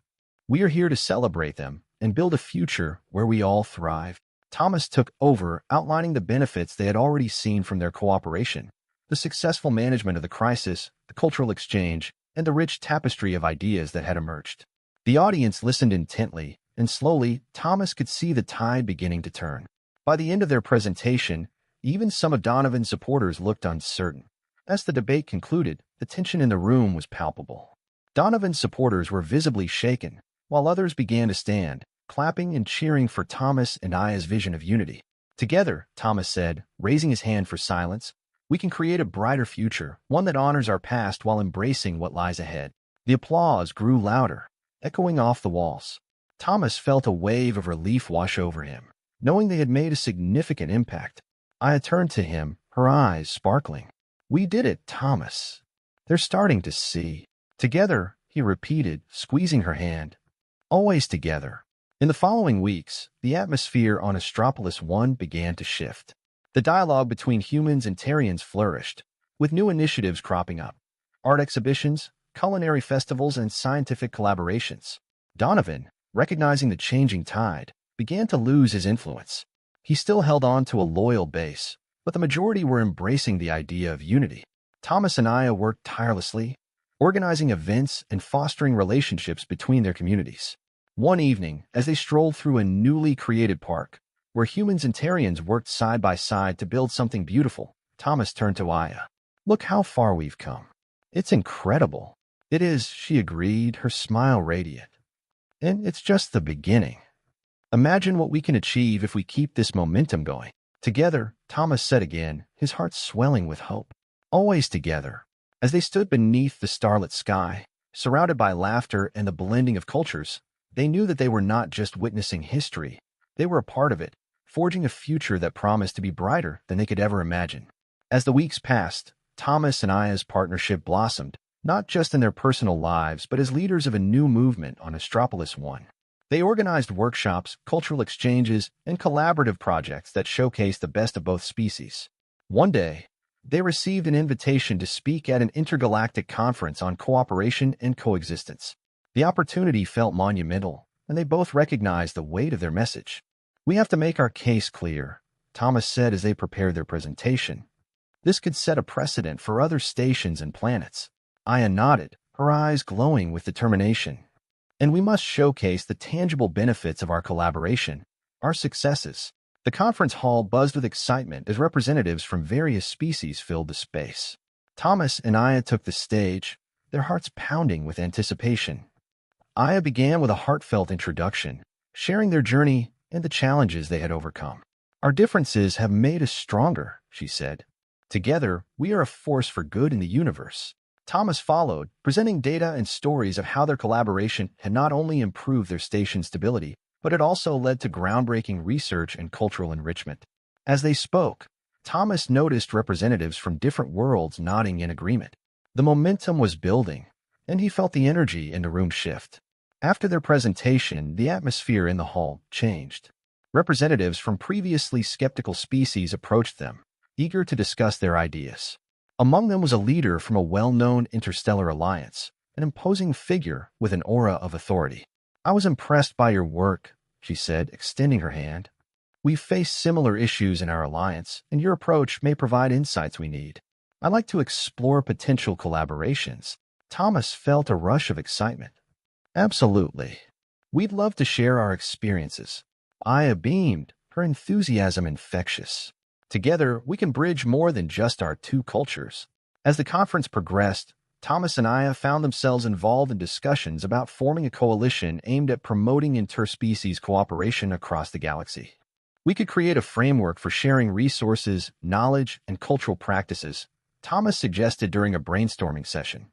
We are here to celebrate them and build a future where we all thrive. Thomas took over, outlining the benefits they had already seen from their cooperation, the successful management of the crisis, the cultural exchange, and the rich tapestry of ideas that had emerged. The audience listened intently, and slowly, Thomas could see the tide beginning to turn. By the end of their presentation, even some of Donovan's supporters looked uncertain. As the debate concluded, the tension in the room was palpable. Donovan's supporters were visibly shaken, while others began to stand, clapping and cheering for Thomas and Aya's vision of unity. Together, Thomas said, raising his hand for silence, we can create a brighter future, one that honors our past while embracing what lies ahead. The applause grew louder, echoing off the walls. Thomas felt a wave of relief wash over him, knowing they had made a significant impact. Aya turned to him, her eyes sparkling. "We did it, Thomas. They're starting to see." "Together," he repeated, squeezing her hand. "Always together." In the following weeks, the atmosphere on Astropolis 1 began to shift. The dialogue between humans and Terrians flourished, with new initiatives cropping up. Art exhibitions, culinary festivals, and scientific collaborations. Donovan, recognizing the changing tide, began to lose his influence. He still held on to a loyal base, but the majority were embracing the idea of unity. Thomas and Aya worked tirelessly, organizing events and fostering relationships between their communities. One evening, as they strolled through a newly created park, where humans and Terrians worked side by side to build something beautiful, Thomas turned to Aya. "Look how far we've come. It's incredible." "It is," she agreed, her smile radiant. "And it's just the beginning. Imagine what we can achieve if we keep this momentum going." "Together," Thomas said again, his heart swelling with hope. "Always together." As they stood beneath the starlit sky, surrounded by laughter and the blending of cultures, they knew that they were not just witnessing history. They were a part of it, forging a future that promised to be brighter than they could ever imagine. As the weeks passed, Thomas and Aya's partnership blossomed, not just in their personal lives, but as leaders of a new movement on Astropolis 1. They organized workshops, cultural exchanges, and collaborative projects that showcased the best of both species. One day, they received an invitation to speak at an intergalactic conference on cooperation and coexistence. The opportunity felt monumental, and they both recognized the weight of their message. "We have to make our case clear," Thomas said as they prepared their presentation. "This could set a precedent for other stations and planets." Aya nodded, her eyes glowing with determination. "And we must showcase the tangible benefits of our collaboration, our successes." The conference hall buzzed with excitement as representatives from various species filled the space. Thomas and Aya took the stage, their hearts pounding with anticipation. Aya began with a heartfelt introduction, sharing their journey and the challenges they had overcome. "Our differences have made us stronger," she said. "Together, we are a force for good in the universe." Thomas followed, presenting data and stories of how their collaboration had not only improved their station's stability, but it also led to groundbreaking research and cultural enrichment. As they spoke, Thomas noticed representatives from different worlds nodding in agreement. The momentum was building, and he felt the energy in the room shift. After their presentation, the atmosphere in the hall changed. Representatives from previously skeptical species approached them, eager to discuss their ideas. Among them was a leader from a well-known interstellar alliance, an imposing figure with an aura of authority. "I was impressed by your work," she said, extending her hand. "We've faced similar issues in our alliance, and your approach may provide insights we need. I'd like to explore potential collaborations." Thomas felt a rush of excitement. "Absolutely. We'd love to share our experiences." Aya beamed, her enthusiasm infectious. "Together, we can bridge more than just our two cultures." As the conference progressed, Thomas and Aya found themselves involved in discussions about forming a coalition aimed at promoting interspecies cooperation across the galaxy. "We could create a framework for sharing resources, knowledge, and cultural practices," Thomas suggested during a brainstorming session.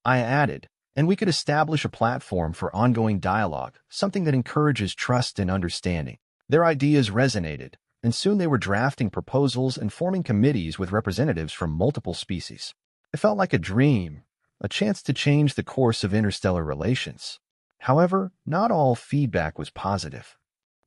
Aya added, "And we could establish a platform for ongoing dialogue, something that encourages trust and understanding." Their ideas resonated, and soon they were drafting proposals and forming committees with representatives from multiple species. It felt like a dream, a chance to change the course of interstellar relations. However, not all feedback was positive.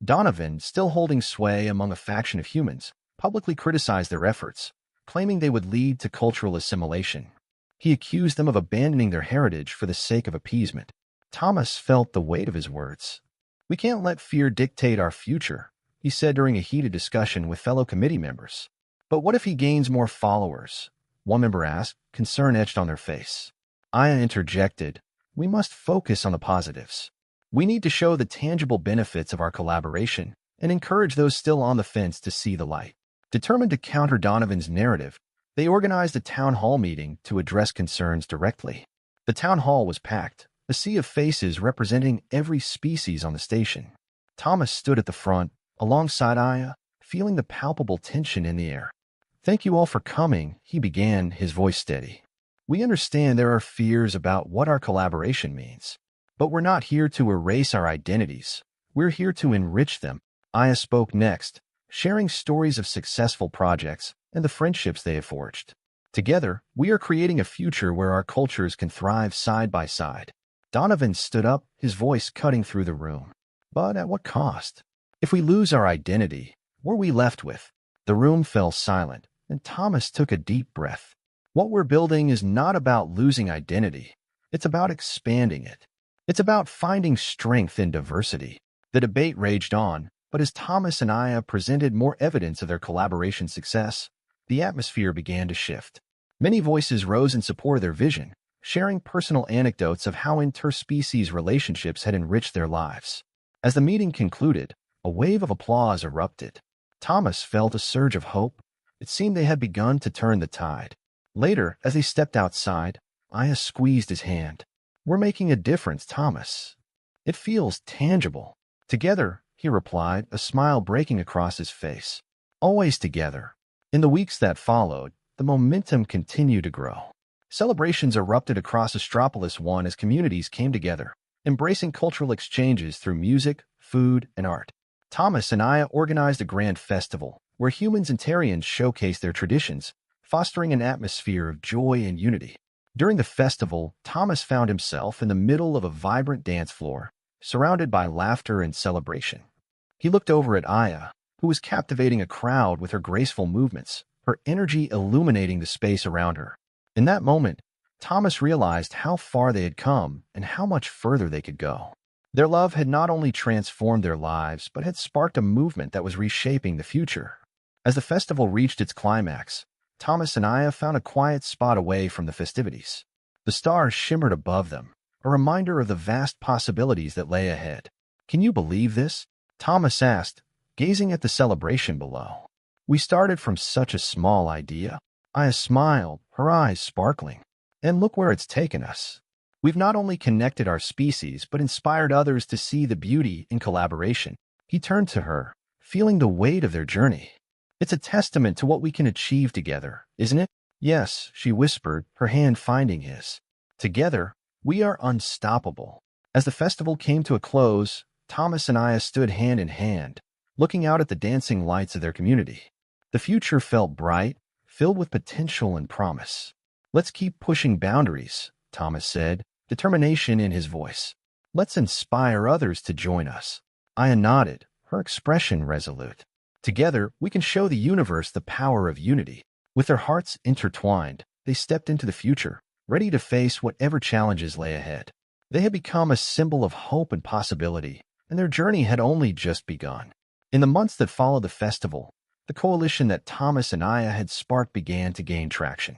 Donovan, still holding sway among a faction of humans, publicly criticized their efforts, claiming they would lead to cultural assimilation. He accused them of abandoning their heritage for the sake of appeasement. Thomas felt the weight of his words. "We can't let fear dictate our future," he said during a heated discussion with fellow committee members. "But what if he gains more followers?" one member asked, concern etched on their face. Aya interjected, "We must focus on the positives. We need to show the tangible benefits of our collaboration and encourage those still on the fence to see the light." Determined to counter Donovan's narrative, they organized a town hall meeting to address concerns directly. The town hall was packed, a sea of faces representing every species on the station. Thomas stood at the front, alongside Aya, feeling the palpable tension in the air. "Thank you all for coming," he began, his voice steady. We understand there are fears about what our collaboration means, but we're not here to erase our identities. We're here to enrich them. Aya spoke next, sharing stories of successful projects and the friendships they have forged. Together, we are creating a future where our cultures can thrive side by side. Donovan stood up, his voice cutting through the room. But at what cost? If we lose our identity, what are we left with? The room fell silent, and Thomas took a deep breath. What we're building is not about losing identity. It's about expanding it. It's about finding strength in diversity. The debate raged on, but as Thomas and Aya presented more evidence of their collaboration success, the atmosphere began to shift. Many voices rose in support of their vision, sharing personal anecdotes of how interspecies relationships had enriched their lives. As the meeting concluded, a wave of applause erupted. Thomas felt a surge of hope. It seemed they had begun to turn the tide. Later, as they stepped outside, Aya squeezed his hand. "We're making a difference, Thomas. It feels tangible." "Together," he replied, a smile breaking across his face. "Always together." In the weeks that followed, the momentum continued to grow. Celebrations erupted across Astropolis One as communities came together, embracing cultural exchanges through music, food, and art. Thomas and Aya organized a grand festival where humans and Terrians showcased their traditions, fostering an atmosphere of joy and unity. During the festival, Thomas found himself in the middle of a vibrant dance floor, surrounded by laughter and celebration. He looked over at Aya, who was captivating a crowd with her graceful movements, her energy illuminating the space around her. In that moment, Thomas realized how far they had come and how much further they could go. Their love had not only transformed their lives, but had sparked a movement that was reshaping the future. As the festival reached its climax, Thomas and Aya found a quiet spot away from the festivities. The stars shimmered above them, a reminder of the vast possibilities that lay ahead. "Can you believe this?" Thomas asked, gazing at the celebration below. "We started from such a small idea." Aya smiled, her eyes sparkling. "And look where it's taken us. We've not only connected our species, but inspired others to see the beauty in collaboration." He turned to her, feeling the weight of their journey. "It's a testament to what we can achieve together, isn't it?" "Yes," she whispered, her hand finding his. "Together, we are unstoppable." As the festival came to a close, Thomas and Aya stood hand in hand, looking out at the dancing lights of their community. The future felt bright, filled with potential and promise. "Let's keep pushing boundaries," Thomas said, determination in his voice. "Let's inspire others to join us." Aya nodded, her expression resolute. "Together, we can show the universe the power of unity." With their hearts intertwined, they stepped into the future, ready to face whatever challenges lay ahead. They had become a symbol of hope and possibility, and their journey had only just begun. In the months that followed the festival, the coalition that Thomas and Aya had sparked began to gain traction.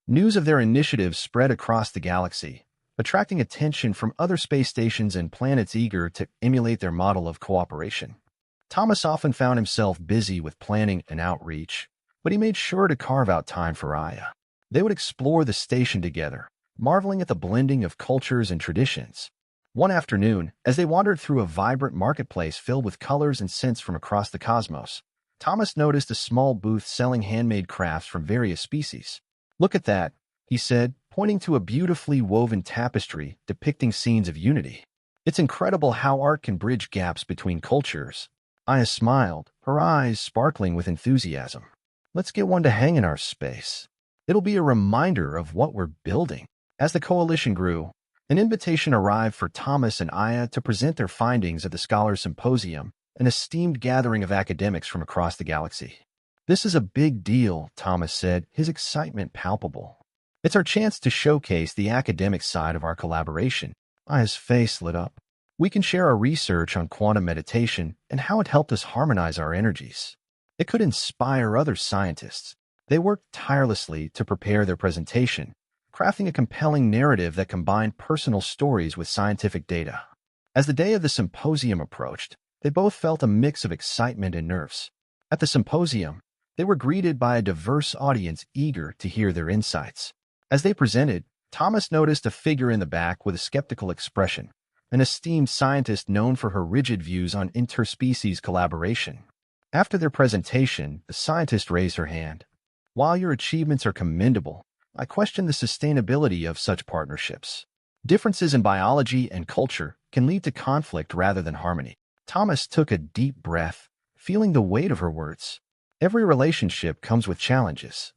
News of their initiatives spread across the galaxy, attracting attention from other space stations and planets eager to emulate their model of cooperation. Thomas often found himself busy with planning and outreach, but he made sure to carve out time for Aya. They would explore the station together, marveling at the blending of cultures and traditions. One afternoon, as they wandered through a vibrant marketplace filled with colors and scents from across the cosmos, Thomas noticed a small booth selling handmade crafts from various species. "Look at that," he said, pointing to a beautifully woven tapestry depicting scenes of unity. "It's incredible how art can bridge gaps between cultures." Aya smiled, her eyes sparkling with enthusiasm. "Let's get one to hang in our space. It'll be a reminder of what we're building." As the coalition grew, an invitation arrived for Thomas and Aya to present their findings at the Scholars Symposium, an esteemed gathering of academics from across the galaxy. "This is a big deal," Thomas said, his excitement palpable. "It's our chance to showcase the academic side of our collaboration." Aya's face lit up. "We can share our research on quantum meditation and how it helped us harmonize our energies. It could inspire other scientists." They worked tirelessly to prepare their presentation, crafting a compelling narrative that combined personal stories with scientific data. As the day of the symposium approached, they both felt a mix of excitement and nerves. At the symposium, they were greeted by a diverse audience eager to hear their insights. As they presented, Thomas noticed a figure in the back with a skeptical expression, an esteemed scientist known for her rigid views on interspecies collaboration. After their presentation, the scientist raised her hand. "While your achievements are commendable, I question the sustainability of such partnerships. Differences in biology and culture can lead to conflict rather than harmony. Thomas took a deep breath, feeling the weight of her words. Every relationship comes with challenges,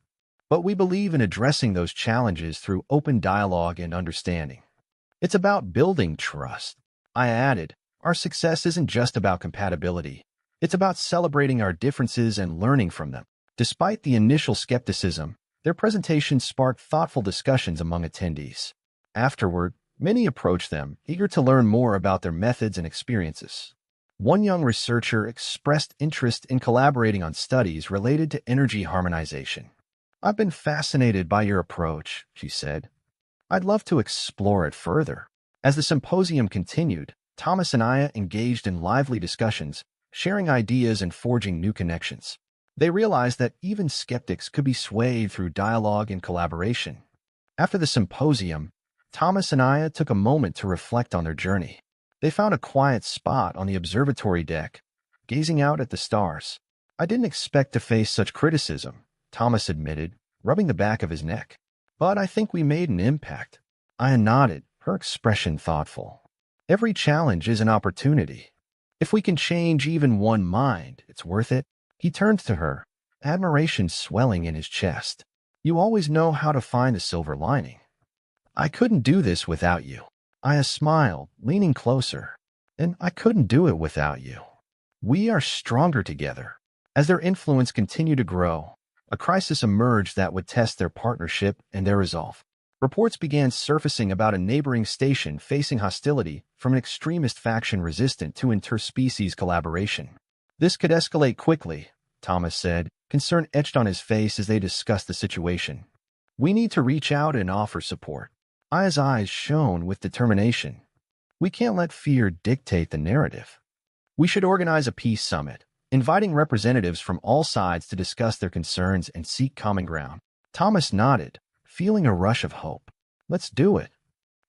but we believe in addressing those challenges through open dialogue and understanding. It's about building trust. I added, our success isn't just about compatibility. It's about celebrating our differences and learning from them. Despite the initial skepticism, their presentation sparked thoughtful discussions among attendees. Afterward, many approached them, eager to learn more about their methods and experiences. One young researcher expressed interest in collaborating on studies related to energy harmonization. I've been fascinated by your approach, she said. I'd love to explore it further. As the symposium continued, Thomas and Aya engaged in lively discussions, sharing ideas and forging new connections. They realized that even skeptics could be swayed through dialogue and collaboration. After the symposium, Thomas and Aya took a moment to reflect on their journey. They found a quiet spot on the observatory deck, gazing out at the stars. I didn't expect to face such criticism, Thomas admitted, rubbing the back of his neck. But I think we made an impact. Aya nodded, her expression thoughtful. Every challenge is an opportunity. If we can change even one mind, it's worth it. He turned to her, admiration swelling in his chest. You always know how to find a silver lining. I couldn't do this without you. Aya smiled, leaning closer. And I couldn't do it without you. We are stronger together. As their influence continued to grow, a crisis emerged that would test their partnership and their resolve. Reports began surfacing about a neighboring station facing hostility from an extremist faction resistant to interspecies collaboration. This could escalate quickly, Thomas said, concern etched on his face as they discussed the situation. We need to reach out and offer support. Aya's eyes shone with determination. We can't let fear dictate the narrative. We should organize a peace summit, inviting representatives from all sides to discuss their concerns and seek common ground. Thomas nodded, feeling a rush of hope. Let's do it.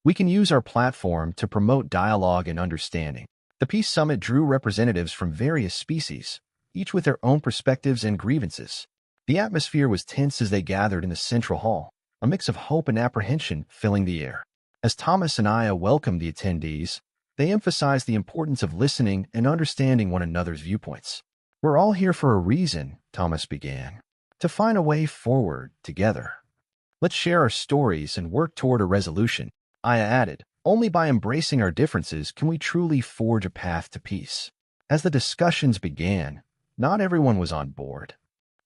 We can use our platform to promote dialogue and understanding. The Peace Summit drew representatives from various species, each with their own perspectives and grievances. The atmosphere was tense as they gathered in the central hall, a mix of hope and apprehension filling the air. As Thomas and Aya welcomed the attendees, they emphasized the importance of listening and understanding one another's viewpoints. We're all here for a reason, Thomas began. To find a way forward together. Let's share our stories and work toward a resolution, Aya added. Only by embracing our differences can we truly forge a path to peace. As the discussions began, not everyone was on board.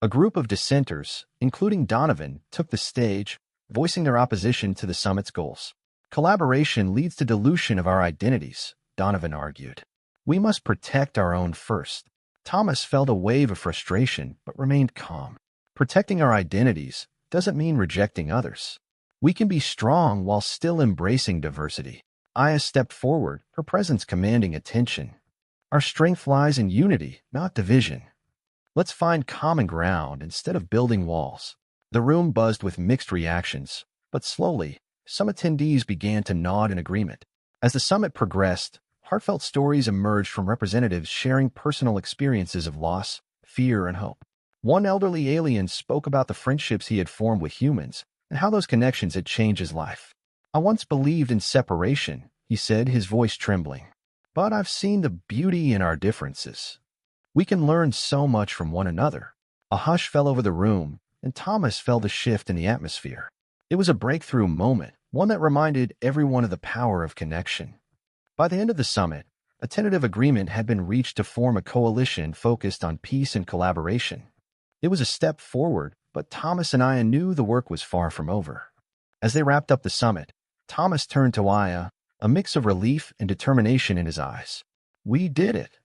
A group of dissenters, including Donovan, took the stage, voicing their opposition to the summit's goals. Collaboration leads to dilution of our identities, Donovan argued. We must protect our own first. Thomas felt a wave of frustration but remained calm. Protecting our identities doesn't mean rejecting others. We can be strong while still embracing diversity. Aya stepped forward, her presence commanding attention. Our strength lies in unity, not division. Let's find common ground instead of building walls. The room buzzed with mixed reactions, but slowly, some attendees began to nod in agreement. As the summit progressed, heartfelt stories emerged from representatives sharing personal experiences of loss, fear, and hope. One elderly alien spoke about the friendships he had formed with humans and how those connections had changed his life. I once believed in separation, he said, his voice trembling. But I've seen the beauty in our differences. We can learn so much from one another. A hush fell over the room, and Thomas felt a shift in the atmosphere. It was a breakthrough moment, one that reminded everyone of the power of connection. By the end of the summit, a tentative agreement had been reached to form a coalition focused on peace and collaboration. It was a step forward, but Thomas and Aya knew the work was far from over. As they wrapped up the summit, Thomas turned to Aya, a mix of relief and determination in his eyes. We did it.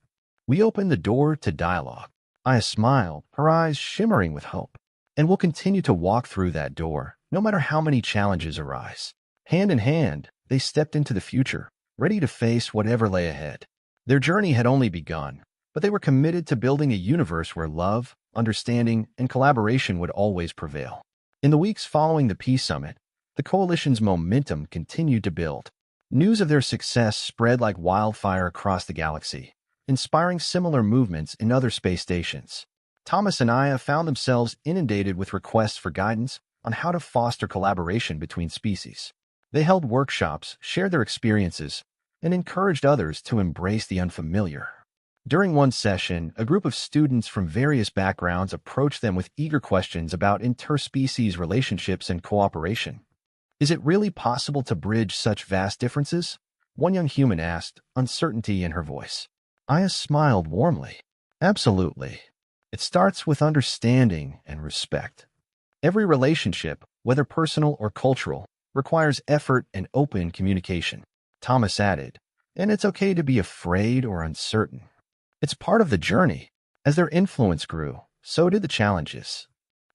We opened the door to dialogue. Aya smiled, her eyes shimmering with hope. And we'll continue to walk through that door, no matter how many challenges arise. Hand in hand, they stepped into the future, ready to face whatever lay ahead. Their journey had only begun, but they were committed to building a universe where love, understanding, and collaboration would always prevail. In the weeks following the Peace Summit, the coalition's momentum continued to build. News of their success spread like wildfire across the galaxy, inspiring similar movements in other space stations. Thomas and Aya found themselves inundated with requests for guidance, on how to foster collaboration between species. They held workshops, shared their experiences, and encouraged others to embrace the unfamiliar. During one session, a group of students from various backgrounds approached them with eager questions about interspecies relationships and cooperation. Is it really possible to bridge such vast differences? One young human asked, uncertainty in her voice. Aya smiled warmly. Absolutely. It starts with understanding and respect. Every relationship, whether personal or cultural, requires effort and open communication. Thomas added, and it's okay to be afraid or uncertain. It's part of the journey. As their influence grew, so did the challenges.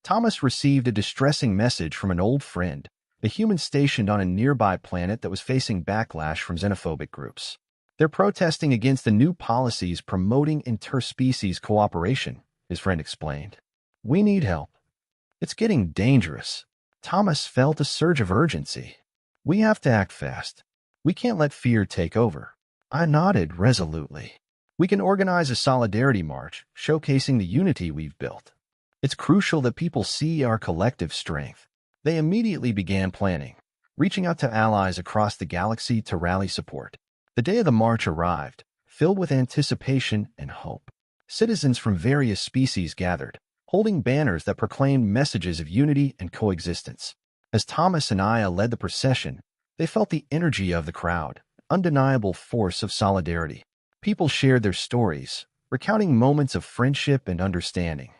Thomas received a distressing message from an old friend, a human stationed on a nearby planet that was facing backlash from xenophobic groups. They're protesting against the new policies promoting interspecies cooperation, his friend explained. We need help. It's getting dangerous. Thomas felt a surge of urgency. We have to act fast. We can't let fear take over. I nodded resolutely. We can organize a solidarity march, showcasing the unity we've built. It's crucial that people see our collective strength. They immediately began planning, reaching out to allies across the galaxy to rally support. The day of the march arrived, filled with anticipation and hope. Citizens from various species gathered, holding banners that proclaimed messages of unity and coexistence. As Thomas and Aya led the procession, they felt the energy of the crowd, undeniable force of solidarity. People shared their stories, recounting moments of friendship and understanding.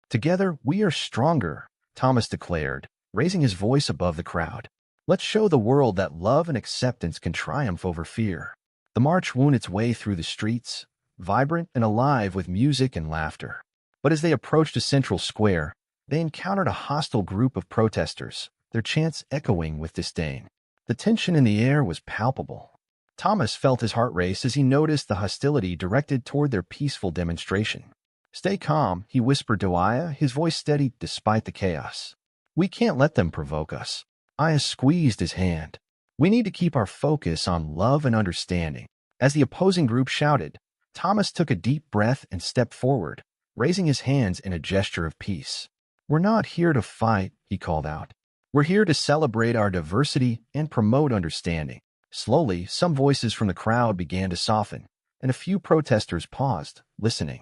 Together, we are stronger, Thomas declared, raising his voice above the crowd. Let's show the world that love and acceptance can triumph over fear. The march wound its way through the streets, vibrant and alive with music and laughter. But as they approached a central square, they encountered a hostile group of protesters, their chants echoing with disdain. The tension in the air was palpable. Thomas felt his heart race as he noticed the hostility directed toward their peaceful demonstration. Stay calm, he whispered to Aya, his voice steady despite the chaos. We can't let them provoke us. Aya squeezed his hand. We need to keep our focus on love and understanding. As the opposing group shouted, Thomas took a deep breath and stepped forward, raising his hands in a gesture of peace. We're not here to fight, he called out. We're here to celebrate our diversity and promote understanding. Slowly, some voices from the crowd began to soften, and a few protesters paused, listening.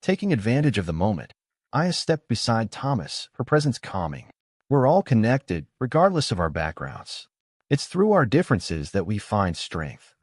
Taking advantage of the moment, Aya stepped beside Thomas, her presence calming. We're all connected, regardless of our backgrounds. It's through our differences that we find strength.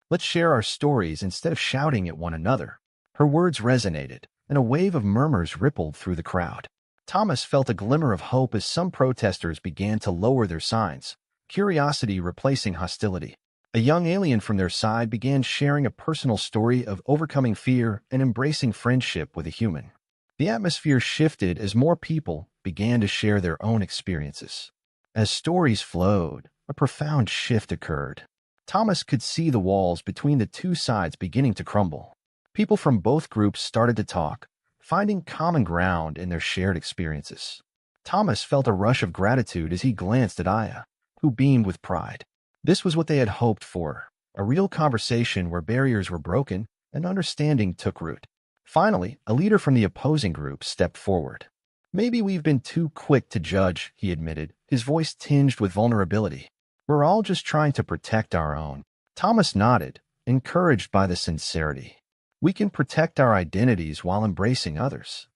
Let's share our stories instead of shouting at one another. Her words resonated, and a wave of murmurs rippled through the crowd. Thomas felt a glimmer of hope as some protesters began to lower their signs, curiosity replacing hostility. A young alien from their side began sharing a personal story of overcoming fear and embracing friendship with a human. The atmosphere shifted as more people began to share their own experiences. As stories flowed, a profound shift occurred. Thomas could see the walls between the two sides beginning to crumble. People from both groups started to talk, finding common ground in their shared experiences. Thomas felt a rush of gratitude as he glanced at Aya, who beamed with pride. This was what they had hoped for, a real conversation where barriers were broken and understanding took root. Finally, a leader from the opposing group stepped forward. Maybe we've been too quick to judge, he admitted, his voice tinged with vulnerability. We're all just trying to protect our own. Thomas nodded, encouraged by the sincerity. We can protect our identities while embracing others.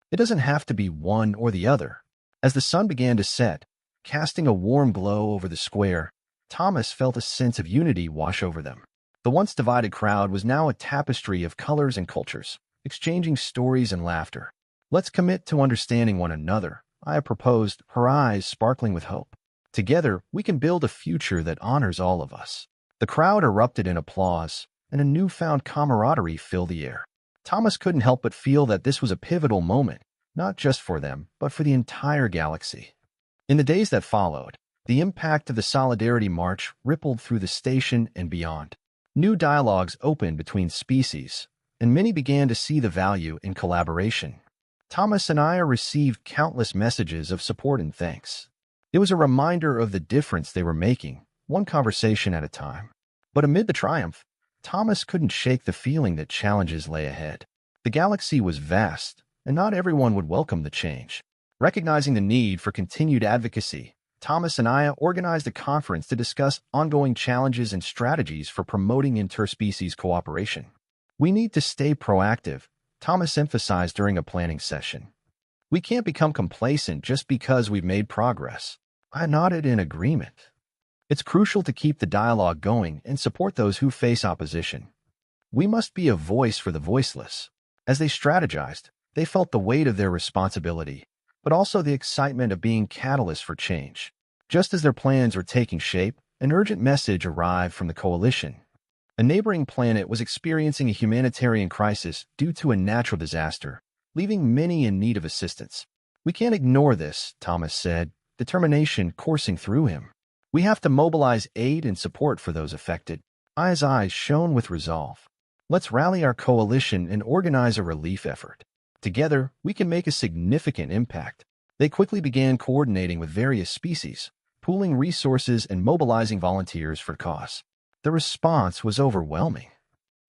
It doesn't have to be one or the other. As the sun began to set, casting a warm glow over the square, Thomas felt a sense of unity wash over them. The once divided crowd was now a tapestry of colors and cultures, exchanging stories and laughter. Let's commit to understanding one another, Aya proposed, her eyes sparkling with hope. Together, we can build a future that honors all of us. The crowd erupted in applause, and a newfound camaraderie filled the air. Thomas couldn't help but feel that this was a pivotal moment, not just for them, but for the entire galaxy. In the days that followed, the impact of the Solidarity March rippled through the station and beyond. New dialogues opened between species, and many began to see the value in collaboration. Thomas and Aya received countless messages of support and thanks. It was a reminder of the difference they were making, one conversation at a time. But amid the triumph, Thomas couldn't shake the feeling that challenges lay ahead. The galaxy was vast, and not everyone would welcome the change. Recognizing the need for continued advocacy, Thomas and Aya organized a conference to discuss ongoing challenges and strategies for promoting interspecies cooperation. We need to stay proactive, Thomas emphasized during a planning session. We can't become complacent just because we've made progress. I nodded in agreement. It's crucial to keep the dialogue going and support those who face opposition. We must be a voice for the voiceless. As they strategized, they felt the weight of their responsibility, but also the excitement of being catalysts for change. Just as their plans were taking shape, an urgent message arrived from the coalition. A neighboring planet was experiencing a humanitarian crisis due to a natural disaster, leaving many in need of assistance. We can't ignore this, Thomas said, determination coursing through him. We have to mobilize aid and support for those affected. Aya's eyes shone with resolve. Let's rally our coalition and organize a relief effort. Together, we can make a significant impact. They quickly began coordinating with various species, pooling resources and mobilizing volunteers for the cause. The response was overwhelming.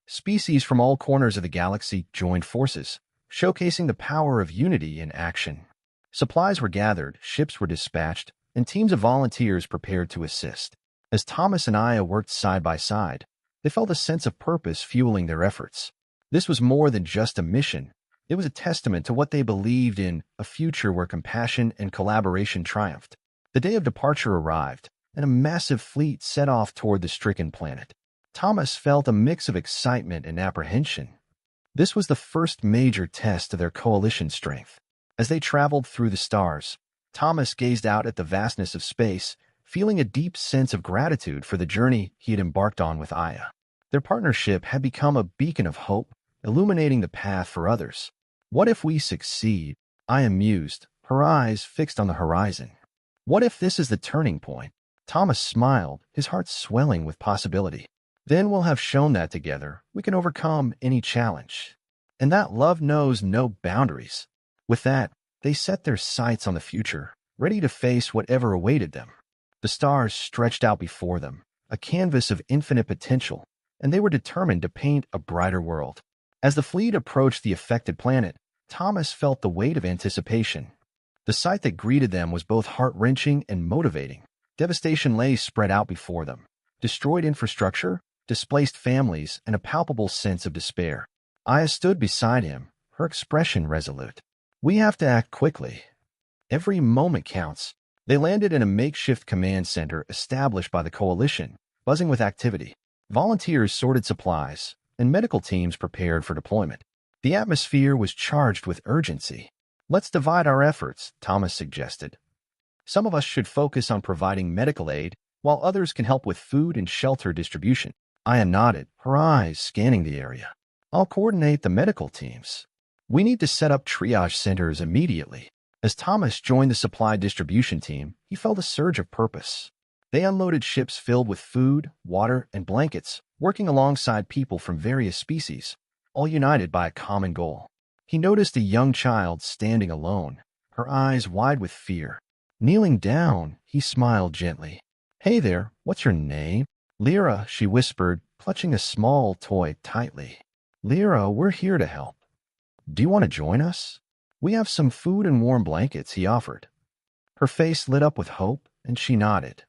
Species from all corners of the galaxy joined forces, showcasing the power of unity in action. Supplies were gathered, ships were dispatched, and teams of volunteers prepared to assist. As Thomas and Aya worked side by side, they felt a sense of purpose fueling their efforts. This was more than just a mission. It was a testament to what they believed in, a future where compassion and collaboration triumphed. The day of departure arrived, and a massive fleet set off toward the stricken planet. Thomas felt a mix of excitement and apprehension. This was the first major test of their coalition's strength. As they traveled through the stars, Thomas gazed out at the vastness of space, feeling a deep sense of gratitude for the journey he had embarked on with Aya. Their partnership had become a beacon of hope, illuminating the path for others. What if we succeed? Aya mused, her eyes fixed on the horizon. What if this is the turning point? Thomas smiled, his heart swelling with possibility. Then we'll have shown that together we can overcome any challenge. And that love knows no boundaries. With that, they set their sights on the future, ready to face whatever awaited them. The stars stretched out before them, a canvas of infinite potential, and they were determined to paint a brighter world. As the fleet approached the affected planet, Thomas felt the weight of anticipation. The sight that greeted them was both heart-wrenching and motivating. Devastation lay spread out before them. Destroyed infrastructure, displaced families, and a palpable sense of despair. Aya stood beside him, her expression resolute. We have to act quickly. Every moment counts. They landed in a makeshift command center established by the coalition, buzzing with activity. Volunteers sorted supplies, and medical teams prepared for deployment. The atmosphere was charged with urgency. Let's divide our efforts, Thomas suggested. Some of us should focus on providing medical aid, while others can help with food and shelter distribution. Aya nodded, her eyes scanning the area. I'll coordinate the medical teams. We need to set up triage centers immediately. As Thomas joined the supply distribution team, he felt a surge of purpose. They unloaded ships filled with food, water, and blankets, working alongside people from various species, all united by a common goal. He noticed a young child standing alone, her eyes wide with fear. Kneeling down, he smiled gently. Hey there, what's your name? Lyra, she whispered, clutching a small toy tightly. Lyra, we're here to help. Do you want to join us? We have some food and warm blankets, he offered. Her face lit up with hope, and she nodded.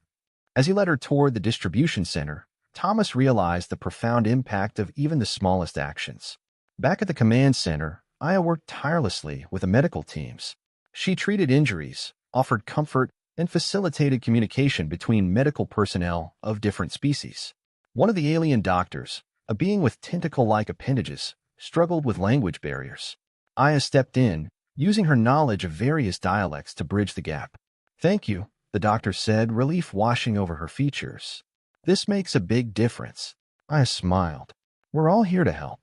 As he led her toward the distribution center, Thomas realized the profound impact of even the smallest actions. Back at the command center, Aya worked tirelessly with the medical teams. She treated injuries, offered comfort, and facilitated communication between medical personnel of different species. One of the alien doctors, a being with tentacle-like appendages, struggled with language barriers. Aya stepped in, using her knowledge of various dialects to bridge the gap. Thank you, the doctor said, relief washing over her features. This makes a big difference. Aya smiled. We're all here to help.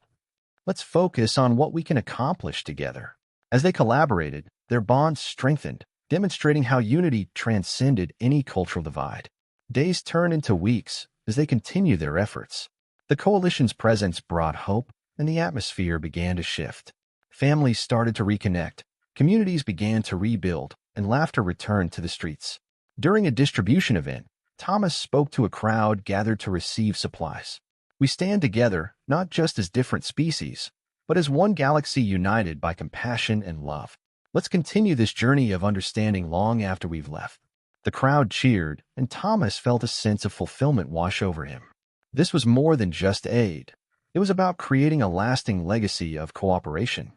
Let's focus on what we can accomplish together. As they collaborated, their bonds strengthened, demonstrating how unity transcended any cultural divide. Days turned into weeks as they continued their efforts. The coalition's presence brought hope, and the atmosphere began to shift. Families started to reconnect, communities began to rebuild, and laughter returned to the streets. During a distribution event, Thomas spoke to a crowd gathered to receive supplies. We stand together, not just as different species, but as one galaxy united by compassion and love. Let's continue this journey of understanding long after we've left. The crowd cheered, and Thomas felt a sense of fulfillment wash over him. This was more than just aid. It was about creating a lasting legacy of cooperation.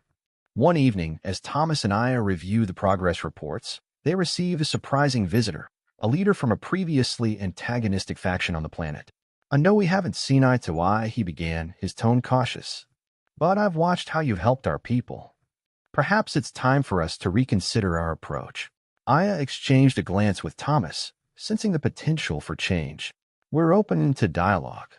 One evening, as Thomas and Aya reviewed the progress reports, they received a surprising visitor, a leader from a previously antagonistic faction on the planet. "I know we haven't seen eye to eye," he began, his tone cautious. "But I've watched how you've helped our people. Perhaps it's time for us to reconsider our approach." Aya exchanged a glance with Thomas, sensing the potential for change. "We're open to dialogue.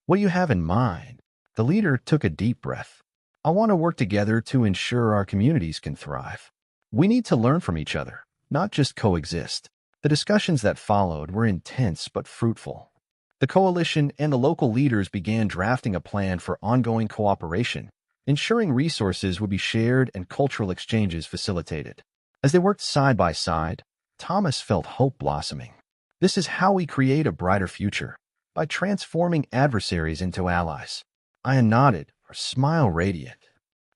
What do you have in mind?" The leader took a deep breath. "I want to work together to ensure our communities can thrive. We need to learn from each other, not just coexist." The discussions that followed were intense but fruitful. The coalition and the local leaders began drafting a plan for ongoing cooperation, ensuring resources would be shared and cultural exchanges facilitated. As they worked side by side, Thomas felt hope blossoming. This is how we create a brighter future, by transforming adversaries into allies. Aya nodded, her smile radiant.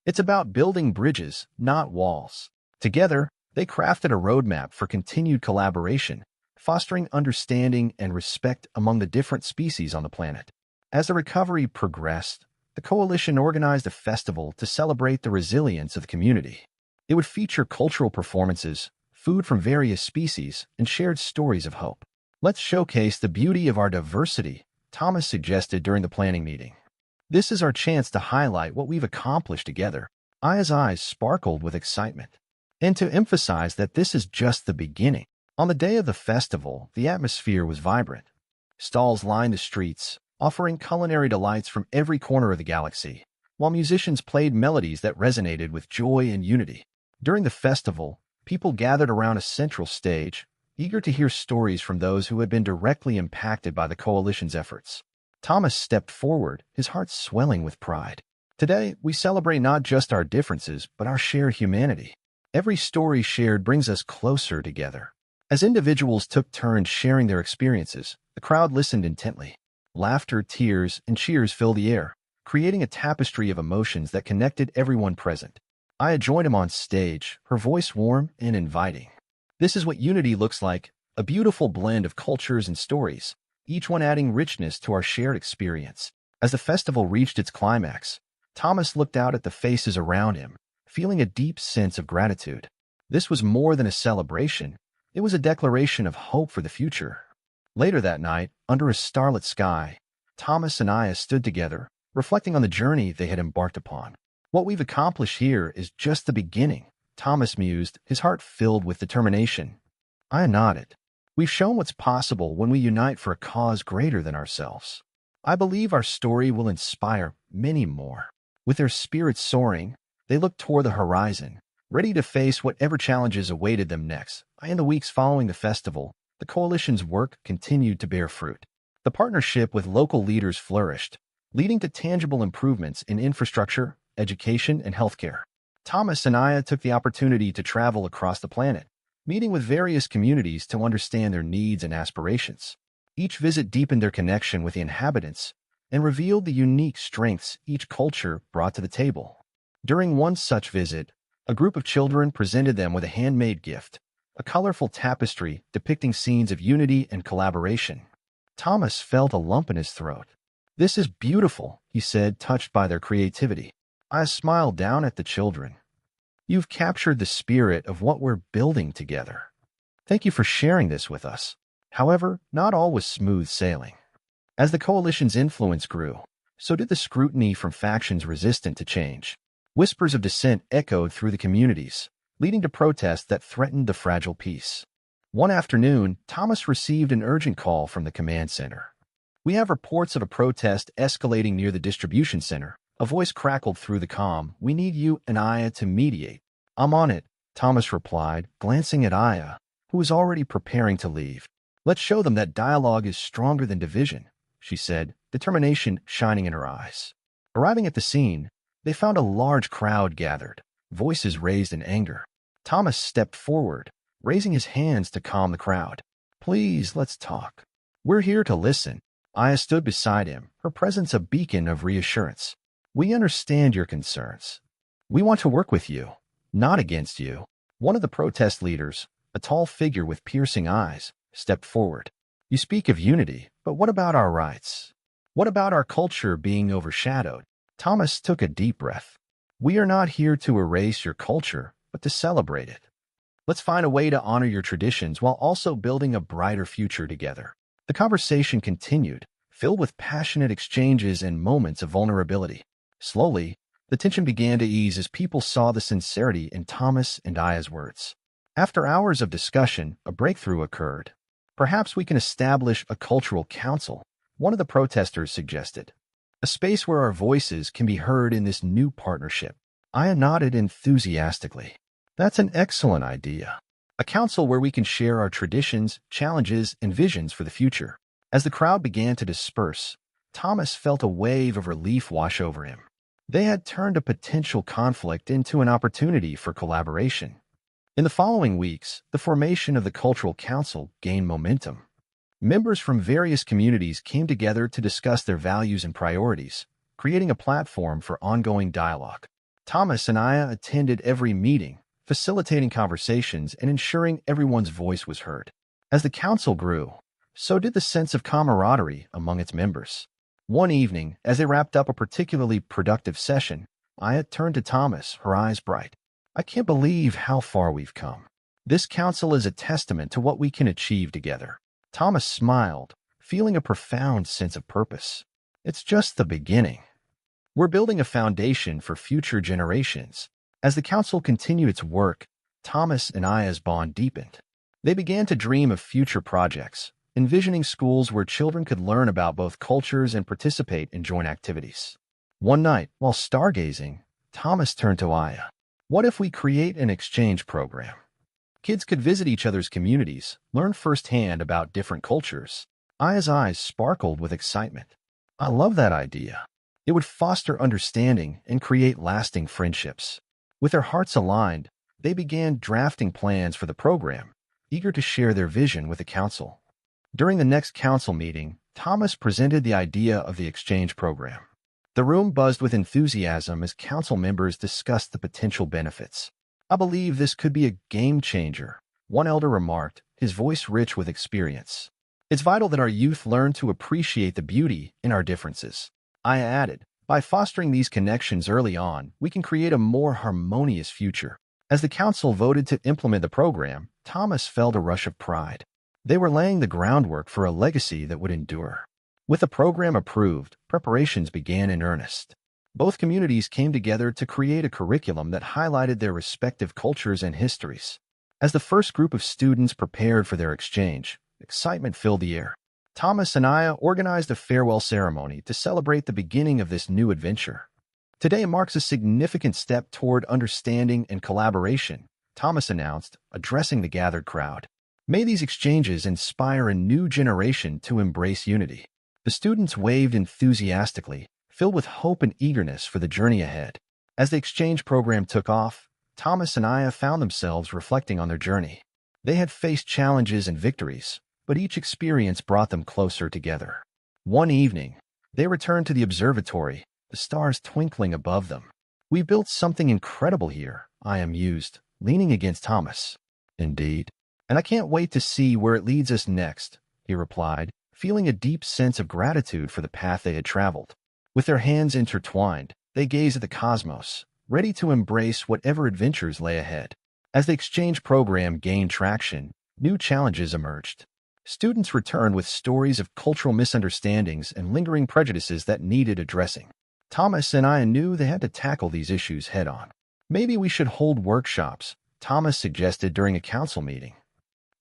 It's about building bridges, not walls. Together, they crafted a roadmap for continued collaboration, fostering understanding and respect among the different species on the planet. As the recovery progressed, the coalition organized a festival to celebrate the resilience of the community. It would feature cultural performances, food from various species, and shared stories of hope. "Let's showcase the beauty of our diversity," Thomas suggested during the planning meeting. "This is our chance to highlight what we've accomplished together." Aya's eyes sparkled with excitement. "And to emphasize that this is just the beginning." On the day of the festival, the atmosphere was vibrant. Stalls lined the streets, offering culinary delights from every corner of the galaxy, while musicians played melodies that resonated with joy and unity. During the festival, people gathered around a central stage, eager to hear stories from those who had been directly impacted by the coalition's efforts. Thomas stepped forward, his heart swelling with pride. "Today, we celebrate not just our differences, but our shared humanity. Every story shared brings us closer together." As individuals took turns sharing their experiences, the crowd listened intently. Laughter, tears, and cheers filled the air, creating a tapestry of emotions that connected everyone present. Aya joined him on stage, her voice warm and inviting. "This is what unity looks like, a beautiful blend of cultures and stories, each one adding richness to our shared experience." As the festival reached its climax, Thomas looked out at the faces around him, feeling a deep sense of gratitude. This was more than a celebration. It was a declaration of hope for the future. Later that night, under a starlit sky, Thomas and Aya stood together, reflecting on the journey they had embarked upon. "What we've accomplished here is just the beginning," Thomas mused, his heart filled with determination. Aya nodded. "We've shown what's possible when we unite for a cause greater than ourselves. I believe our story will inspire many more." With their spirits soaring, they looked toward the horizon, ready to face whatever challenges awaited them next. In the weeks following the festival, the coalition's work continued to bear fruit. The partnership with local leaders flourished, leading to tangible improvements in infrastructure, education, and healthcare. Thomas and Aya took the opportunity to travel across the planet, meeting with various communities to understand their needs and aspirations. Each visit deepened their connection with the inhabitants and revealed the unique strengths each culture brought to the table. During one such visit, a group of children presented them with a handmade gift, a colorful tapestry depicting scenes of unity and collaboration. Thomas felt a lump in his throat. "This is beautiful," he said, touched by their creativity. I smiled down at the children. "You've captured the spirit of what we're building together. Thank you for sharing this with us." However, not all was smooth sailing. As the coalition's influence grew, so did the scrutiny from factions resistant to change. Whispers of dissent echoed through the communities, leading to protests that threatened the fragile peace. One afternoon, Thomas received an urgent call from the command center. "We have reports of a protest escalating near the distribution center." A voice crackled through the comm. "We need you and Aya to mediate." "I'm on it," Thomas replied, glancing at Aya, who was already preparing to leave. "Let's show them that dialogue is stronger than division," she said, determination shining in her eyes. Arriving at the scene, they found a large crowd gathered, voices raised in anger. Thomas stepped forward, raising his hands to calm the crowd. "Please, let's talk. We're here to listen." Aya stood beside him, her presence a beacon of reassurance. "We understand your concerns. We want to work with you, not against you." One of the protest leaders, a tall figure with piercing eyes, stepped forward. You speak of unity, but what about our rights? What about our culture being overshadowed? Thomas took a deep breath. We are not here to erase your culture, but to celebrate it. Let's find a way to honor your traditions while also building a brighter future together. The conversation continued, filled with passionate exchanges and moments of vulnerability. Slowly, the tension began to ease as people saw the sincerity in Thomas and Aya's words. After hours of discussion, a breakthrough occurred. Perhaps we can establish a cultural council, one of the protesters suggested. A space where our voices can be heard in this new partnership. Aya nodded enthusiastically. That's an excellent idea. A council where we can share our traditions, challenges, and visions for the future. As the crowd began to disperse, Thomas felt a wave of relief wash over him. They had turned a potential conflict into an opportunity for collaboration. In the following weeks, the formation of the Cultural Council gained momentum. Members from various communities came together to discuss their values and priorities, creating a platform for ongoing dialogue. Thomas and Aya attended every meeting, facilitating conversations and ensuring everyone's voice was heard. As the council grew, so did the sense of camaraderie among its members. One evening, as they wrapped up a particularly productive session, Aya turned to Thomas, her eyes bright. I can't believe how far we've come. This council is a testament to what we can achieve together. Thomas smiled, feeling a profound sense of purpose. It's just the beginning. We're building a foundation for future generations. As the council continued its work, Thomas and Aya's bond deepened. They began to dream of future projects, envisioning schools where children could learn about both cultures and participate in joint activities. One night, while stargazing, Thomas turned to Aya. What if we create an exchange program? Kids could visit each other's communities, learn firsthand about different cultures. Aya's eyes sparkled with excitement. I love that idea. It would foster understanding and create lasting friendships. With their hearts aligned, they began drafting plans for the program, eager to share their vision with the council. During the next council meeting, Thomas presented the idea of the exchange program. The room buzzed with enthusiasm as council members discussed the potential benefits. I believe this could be a game changer, one elder remarked, his voice rich with experience. It's vital that our youth learn to appreciate the beauty in our differences. Aya added, by fostering these connections early on, we can create a more harmonious future. As the council voted to implement the program, Thomas felt a rush of pride. They were laying the groundwork for a legacy that would endure. With the program approved, preparations began in earnest. Both communities came together to create a curriculum that highlighted their respective cultures and histories. As the first group of students prepared for their exchange, excitement filled the air. Thomas and Aya organized a farewell ceremony to celebrate the beginning of this new adventure. Today marks a significant step toward understanding and collaboration, Thomas announced, addressing the gathered crowd. May these exchanges inspire a new generation to embrace unity. The students waved enthusiastically, filled with hope and eagerness for the journey ahead. As the exchange program took off, Thomas and Aya found themselves reflecting on their journey. They had faced challenges and victories, but each experience brought them closer together. One evening, they returned to the observatory, the stars twinkling above them. We built something incredible here, Aya mused, leaning against Thomas. Indeed. And I can't wait to see where it leads us next, he replied, feeling a deep sense of gratitude for the path they had traveled. With their hands intertwined, they gazed at the cosmos, ready to embrace whatever adventures lay ahead. As the exchange program gained traction, new challenges emerged. Students returned with stories of cultural misunderstandings and lingering prejudices that needed addressing. Thomas and I knew they had to tackle these issues head-on. Maybe we should hold workshops, Thomas suggested during a council meeting.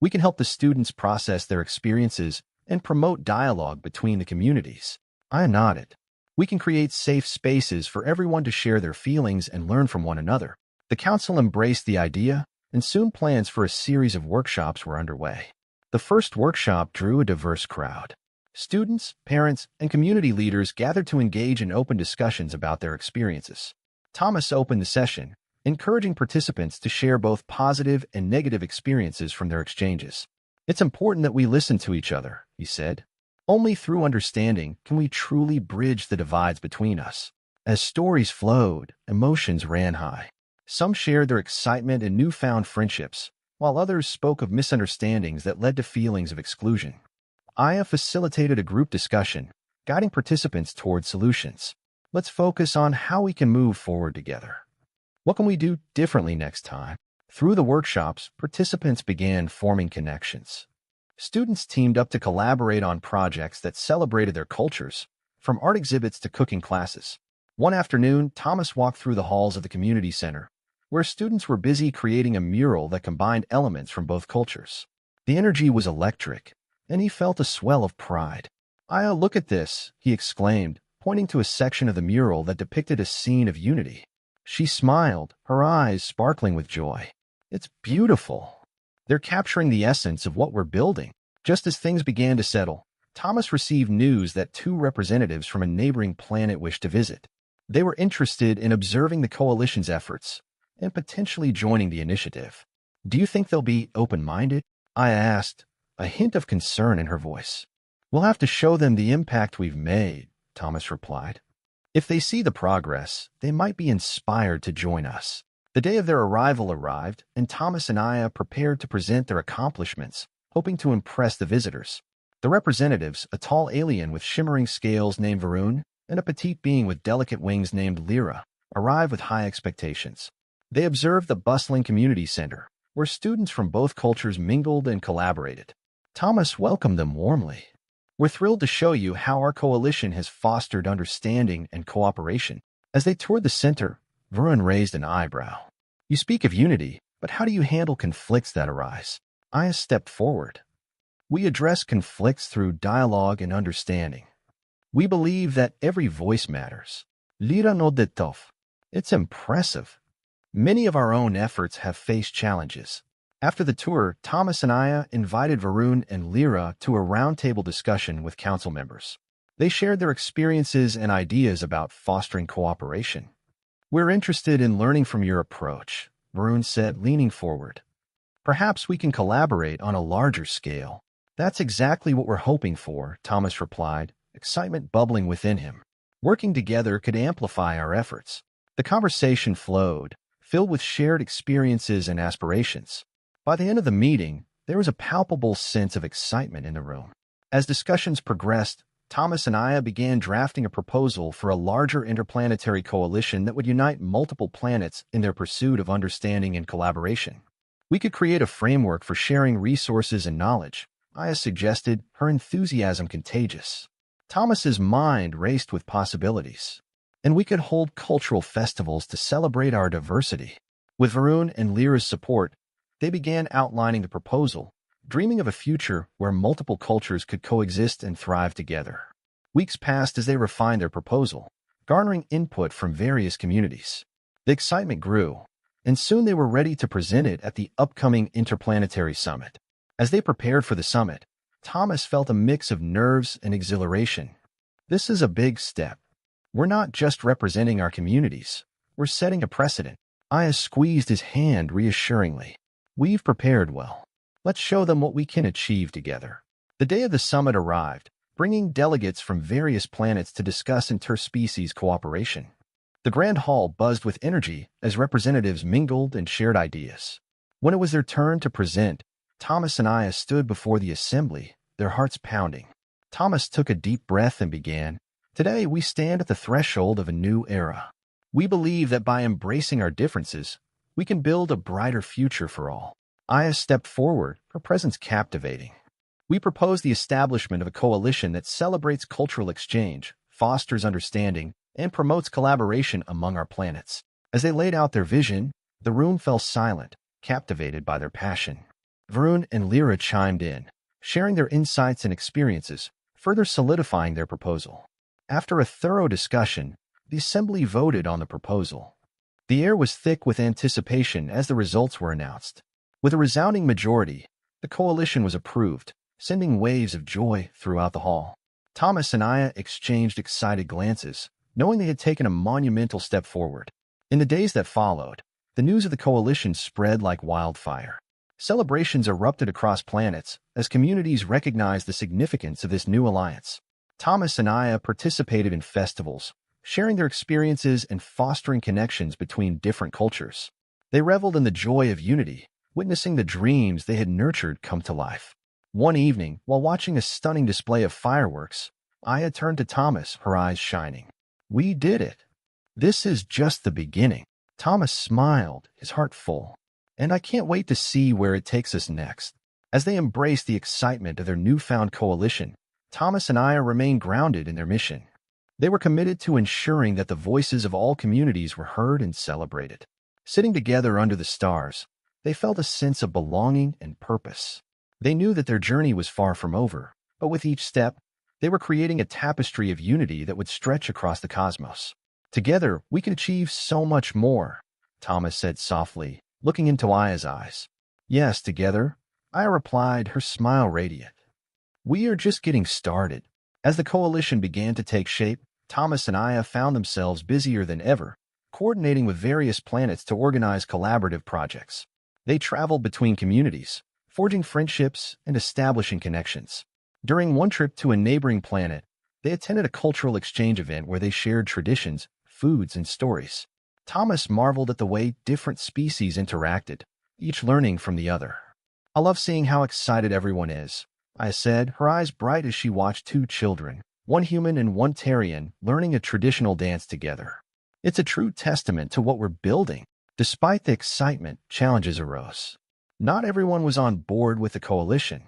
We can help the students process their experiences and promote dialogue between the communities. I nodded. We can create safe spaces for everyone to share their feelings and learn from one another. The council embraced the idea, and soon plans for a series of workshops were underway. The first workshop drew a diverse crowd. Students, parents, and community leaders gathered to engage in open discussions about their experiences. Thomas opened the session, encouraging participants to share both positive and negative experiences from their exchanges. It's important that we listen to each other, he said. Only through understanding can we truly bridge the divides between us. As stories flowed, emotions ran high. Some shared their excitement and newfound friendships, while others spoke of misunderstandings that led to feelings of exclusion. Aya facilitated a group discussion, guiding participants toward solutions. Let's focus on how we can move forward together. What can we do differently next time? Through the workshops, participants began forming connections. Students teamed up to collaborate on projects that celebrated their cultures, from art exhibits to cooking classes. One afternoon, Thomas walked through the halls of the community center, where students were busy creating a mural that combined elements from both cultures. The energy was electric, and he felt a swell of pride. "Aya, look at this," he exclaimed, pointing to a section of the mural that depicted a scene of unity. She smiled, her eyes sparkling with joy. "It's beautiful. They're capturing the essence of what we're building." Just as things began to settle, Thomas received news that two representatives from a neighboring planet wished to visit. They were interested in observing the coalition's efforts and potentially joining the initiative. "Do you think they'll be open-minded?" Aya asked, a hint of concern in her voice. "We'll have to show them the impact we've made," Thomas replied. "If they see the progress, they might be inspired to join us." The day of their arrival arrived, and Thomas and Aya prepared to present their accomplishments, hoping to impress the visitors. The representatives, a tall alien with shimmering scales named Varun, and a petite being with delicate wings named Lyra, arrived with high expectations. They observed the bustling community center, where students from both cultures mingled and collaborated. Thomas welcomed them warmly. "We're thrilled to show you how our coalition has fostered understanding and cooperation." As they toured the center, Varun raised an eyebrow. "You speak of unity, but how do you handle conflicts that arise?" Aya stepped forward. "We address conflicts through dialogue and understanding. We believe that every voice matters." Lyra nodded off. "It's impressive. Many of our own efforts have faced challenges." After the tour, Thomas and Aya invited Varun and Lyra to a roundtable discussion with council members. They shared their experiences and ideas about fostering cooperation. "We're interested in learning from your approach," Varun said, leaning forward. "Perhaps we can collaborate on a larger scale." "That's exactly what we're hoping for," Thomas replied, excitement bubbling within him. Working together could amplify our efforts. The conversation flowed, filled with shared experiences and aspirations. By the end of the meeting, there was a palpable sense of excitement in the room. As discussions progressed, Thomas and Aya began drafting a proposal for a larger interplanetary coalition that would unite multiple planets in their pursuit of understanding and collaboration. "We could create a framework for sharing resources and knowledge," Aya suggested, her enthusiasm contagious. Thomas's mind raced with possibilities. "And we could hold cultural festivals to celebrate our diversity." With Varun and Lyra's support, they began outlining the proposal, dreaming of a future where multiple cultures could coexist and thrive together. Weeks passed as they refined their proposal, garnering input from various communities. The excitement grew, and soon they were ready to present it at the upcoming Interplanetary Summit. As they prepared for the summit, Thomas felt a mix of nerves and exhilaration. "This is a big step. We're not just representing our communities, we're setting a precedent." Aya squeezed his hand reassuringly. "We've prepared well. Let's show them what we can achieve together." The day of the summit arrived, bringing delegates from various planets to discuss interspecies cooperation. The grand hall buzzed with energy as representatives mingled and shared ideas. When it was their turn to present, Thomas and Aya stood before the assembly, their hearts pounding. Thomas took a deep breath and began, "Today we stand at the threshold of a new era. We believe that by embracing our differences, we can build a brighter future for all." Aya stepped forward, her presence captivating. "We propose the establishment of a coalition that celebrates cultural exchange, fosters understanding, and promotes collaboration among our planets." As they laid out their vision, the room fell silent, captivated by their passion. Varun and Lyra chimed in, sharing their insights and experiences, further solidifying their proposal. After a thorough discussion, the assembly voted on the proposal. The air was thick with anticipation as the results were announced. With a resounding majority, the coalition was approved, sending waves of joy throughout the hall. Thomas and Aya exchanged excited glances, knowing they had taken a monumental step forward. In the days that followed, the news of the coalition spread like wildfire. Celebrations erupted across planets as communities recognized the significance of this new alliance. Thomas and Aya participated in festivals, sharing their experiences and fostering connections between different cultures. They reveled in the joy of unity, witnessing the dreams they had nurtured come to life. One evening, while watching a stunning display of fireworks, Aya turned to Thomas, her eyes shining. "We did it. This is just the beginning." Thomas smiled, his heart full. "And I can't wait to see where it takes us next." As they embraced the excitement of their newfound coalition, Thomas and Aya remained grounded in their mission. They were committed to ensuring that the voices of all communities were heard and celebrated. Sitting together under the stars, they felt a sense of belonging and purpose. They knew that their journey was far from over, but with each step, they were creating a tapestry of unity that would stretch across the cosmos. "Together, we can achieve so much more," Thomas said softly, looking into Aya's eyes. "Yes, together," Aya replied, her smile radiant. "We are just getting started." As the coalition began to take shape, Thomas and Aya found themselves busier than ever, coordinating with various planets to organize collaborative projects. They traveled between communities, forging friendships and establishing connections. During one trip to a neighboring planet, they attended a cultural exchange event where they shared traditions, foods, and stories. Thomas marveled at the way different species interacted, each learning from the other. "I love seeing how excited everyone is," Aya said, her eyes bright as she watched two children, one human and one Terrian, learning a traditional dance together. "It's a true testament to what we're building." Despite the excitement, challenges arose. Not everyone was on board with the coalition.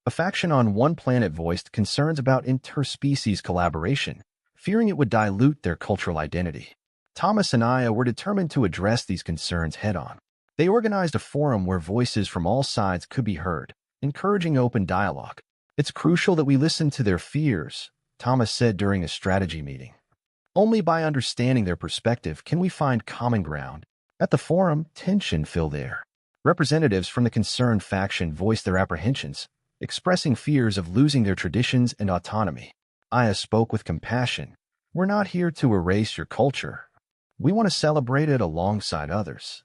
A faction on one planet voiced concerns about interspecies collaboration, fearing it would dilute their cultural identity. Thomas and Aya were determined to address these concerns head-on. They organized a forum where voices from all sides could be heard, encouraging open dialogue. "It's crucial that we listen to their fears," Thomas said during a strategy meeting. "Only by understanding their perspective can we find common ground." At the forum, tension filled the air. Representatives from the concerned faction voiced their apprehensions, expressing fears of losing their traditions and autonomy. Aya spoke with compassion. "We're not here to erase your culture. We want to celebrate it alongside others.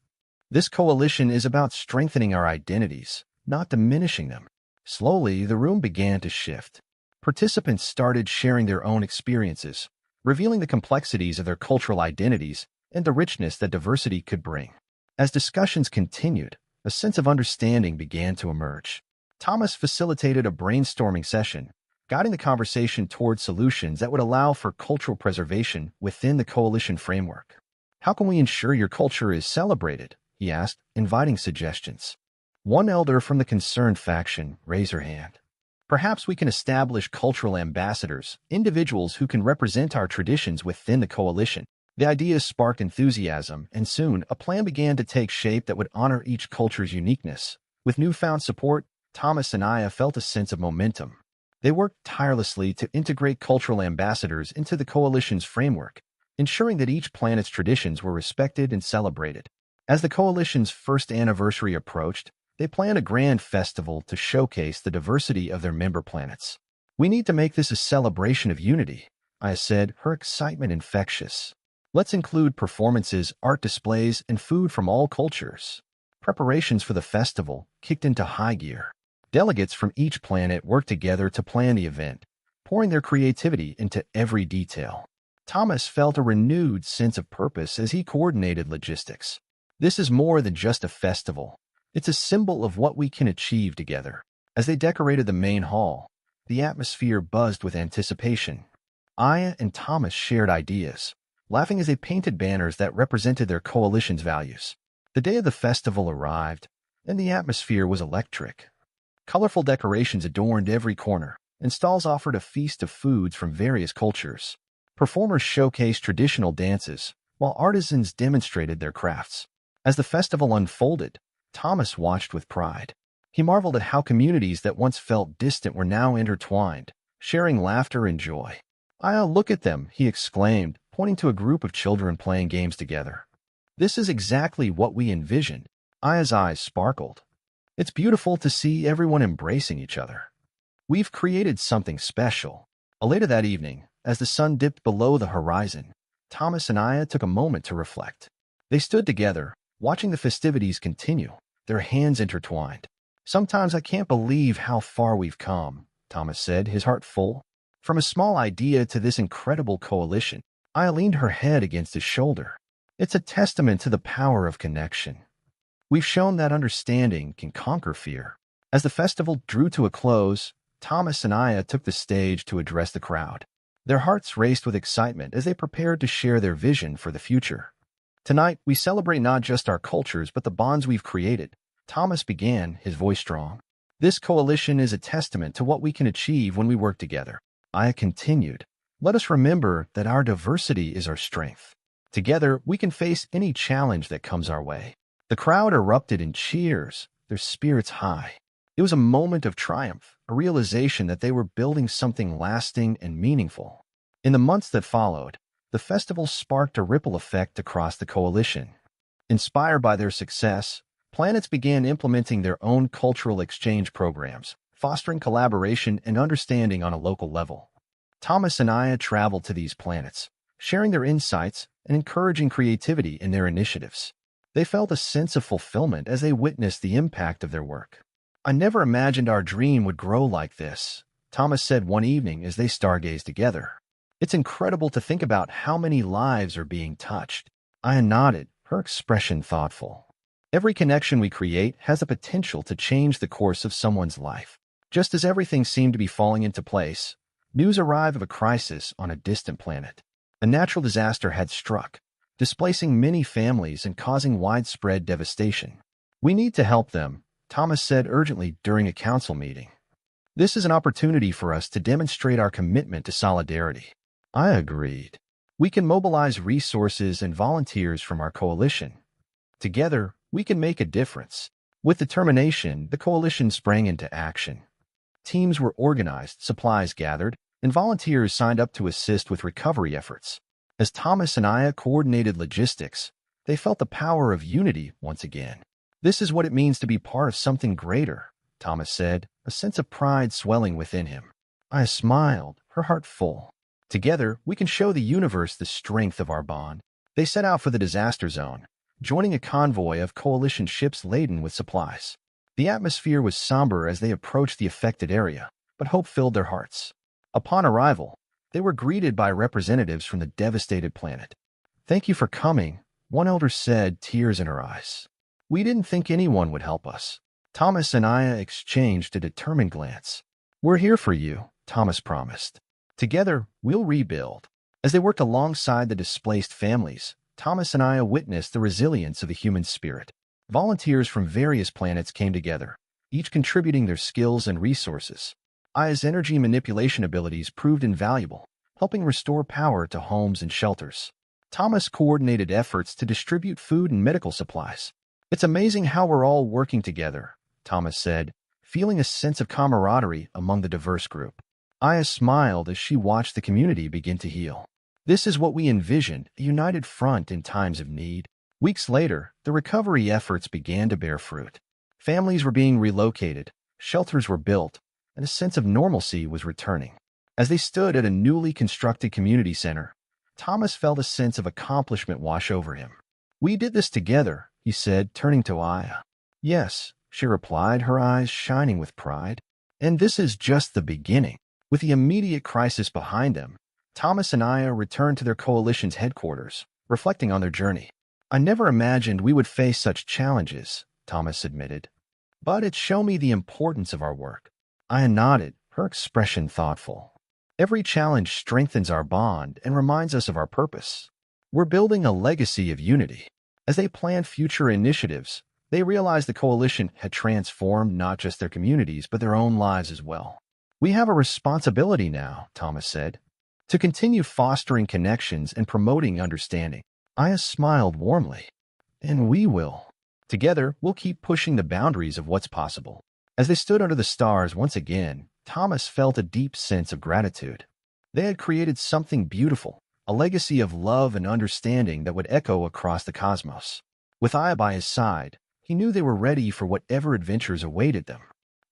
This coalition is about strengthening our identities, not diminishing them." Slowly, the room began to shift. Participants started sharing their own experiences, revealing the complexities of their cultural identities and the richness that diversity could bring. As discussions continued, a sense of understanding began to emerge. Thomas facilitated a brainstorming session, guiding the conversation toward solutions that would allow for cultural preservation within the coalition framework. "How can we ensure your culture is celebrated?" he asked, inviting suggestions. One elder from the concerned faction raised her hand. "Perhaps we can establish cultural ambassadors, individuals who can represent our traditions within the coalition." The ideas sparked enthusiasm, and soon a plan began to take shape that would honor each culture's uniqueness. With newfound support, Thomas and Aya felt a sense of momentum. They worked tirelessly to integrate cultural ambassadors into the coalition's framework, ensuring that each planet's traditions were respected and celebrated. As the coalition's first anniversary approached, they planned a grand festival to showcase the diversity of their member planets. "We need to make this a celebration of unity," Aya said, her excitement infectious. "Let's include performances, art displays, and food from all cultures." Preparations for the festival kicked into high gear. Delegates from each planet worked together to plan the event, pouring their creativity into every detail. Thomas felt a renewed sense of purpose as he coordinated logistics. "This is more than just a festival. It's a symbol of what we can achieve together." As they decorated the main hall, the atmosphere buzzed with anticipation. Aya and Thomas shared ideas, laughing as they painted banners that represented their coalition's values. The day of the festival arrived, and the atmosphere was electric. Colorful decorations adorned every corner, and stalls offered a feast of foods from various cultures. Performers showcased traditional dances, while artisans demonstrated their crafts. As the festival unfolded, Thomas watched with pride. He marveled at how communities that once felt distant were now intertwined, sharing laughter and joy. "I'll look at them," he exclaimed, pointing to a group of children playing games together. "This is exactly what we envisioned." Aya's eyes sparkled. "It's beautiful to see everyone embracing each other. We've created something special." Later that evening, as the sun dipped below the horizon, Thomas and Aya took a moment to reflect. They stood together, watching the festivities continue, their hands intertwined. "Sometimes I can't believe how far we've come," Thomas said, his heart full. From a small idea to this incredible coalition, Aya leaned her head against his shoulder. It's a testament to the power of connection. We've shown that understanding can conquer fear. As the festival drew to a close, Thomas and Aya took the stage to address the crowd. Their hearts raced with excitement as they prepared to share their vision for the future. Tonight, we celebrate not just our cultures but the bonds we've created. Thomas began, his voice strong. This coalition is a testament to what we can achieve when we work together. Aya continued, let us remember that our diversity is our strength. Together, we can face any challenge that comes our way. The crowd erupted in cheers, their spirits high. It was a moment of triumph, a realization that they were building something lasting and meaningful. In the months that followed, the festival sparked a ripple effect across the coalition. Inspired by their success, planets began implementing their own cultural exchange programs, fostering collaboration and understanding on a local level. Thomas and Aya traveled to these planets, sharing their insights and encouraging creativity in their initiatives. They felt a sense of fulfillment as they witnessed the impact of their work. I never imagined our dream would grow like this, Thomas said one evening as they stargazed together. It's incredible to think about how many lives are being touched. Aya nodded, her expression thoughtful. Every connection we create has the potential to change the course of someone's life. Just as everything seemed to be falling into place, news arrived of a crisis on a distant planet. A natural disaster had struck, displacing many families and causing widespread devastation. We need to help them, Thomas said urgently during a council meeting. This is an opportunity for us to demonstrate our commitment to solidarity. I agreed. We can mobilize resources and volunteers from our coalition. Together, we can make a difference. With determination, the coalition sprang into action. Teams were organized, supplies gathered, and volunteers signed up to assist with recovery efforts. As Thomas and Aya coordinated logistics, they felt the power of unity once again. This is what it means to be part of something greater, Thomas said, a sense of pride swelling within him. Aya smiled, her heart full. Together, we can show the universe the strength of our bond. They set out for the disaster zone, joining a convoy of coalition ships laden with supplies. The atmosphere was somber as they approached the affected area, but hope filled their hearts. Upon arrival, they were greeted by representatives from the devastated planet. Thank you for coming, one elder said, tears in her eyes. We didn't think anyone would help us. Thomas and Aya exchanged a determined glance. We're here for you, Thomas promised. Together, we'll rebuild. As they worked alongside the displaced families, Thomas and Aya witnessed the resilience of the human spirit. Volunteers from various planets came together, each contributing their skills and resources. Aya's energy manipulation abilities proved invaluable, helping restore power to homes and shelters. Thomas coordinated efforts to distribute food and medical supplies. It's amazing how we're all working together, Thomas said, feeling a sense of camaraderie among the diverse group. Aya smiled as she watched the community begin to heal. This is what we envisioned, a united front in times of need. Weeks later, the recovery efforts began to bear fruit. Families were being relocated, shelters were built, and a sense of normalcy was returning. As they stood at a newly constructed community center, Thomas felt a sense of accomplishment wash over him. We did this together, he said, turning to Aya. Yes, she replied, her eyes shining with pride. And this is just the beginning. With the immediate crisis behind them, Thomas and Aya returned to their coalition's headquarters, reflecting on their journey. I never imagined we would face such challenges, Thomas admitted. But it showed me the importance of our work. Aya nodded, her expression thoughtful. Every challenge strengthens our bond and reminds us of our purpose. We're building a legacy of unity. As they planned future initiatives, they realized the coalition had transformed not just their communities but their own lives as well. We have a responsibility now, Thomas said, to continue fostering connections and promoting understanding. Aya smiled warmly. And we will. Together, we'll keep pushing the boundaries of what's possible. As they stood under the stars once again, Thomas felt a deep sense of gratitude. They had created something beautiful, a legacy of love and understanding that would echo across the cosmos. With Aya by his side, he knew they were ready for whatever adventures awaited them.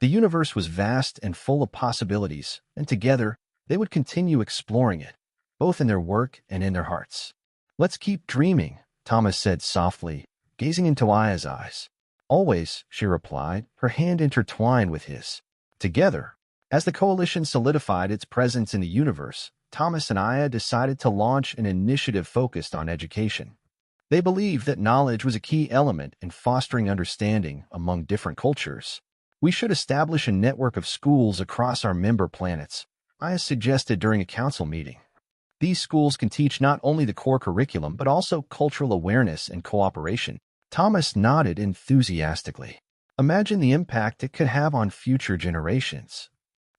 The universe was vast and full of possibilities, and together, they would continue exploring it, both in their work and in their hearts. Let's keep dreaming, Thomas said softly, gazing into Aya's eyes. Always, she replied, her hand intertwined with his. Together, as the coalition solidified its presence in the universe, Thomas and Aya decided to launch an initiative focused on education. They believed that knowledge was a key element in fostering understanding among different cultures. We should establish a network of schools across our member planets, I suggested during a council meeting. These schools can teach not only the core curriculum but also cultural awareness and cooperation. Thomas nodded enthusiastically. Imagine the impact it could have on future generations.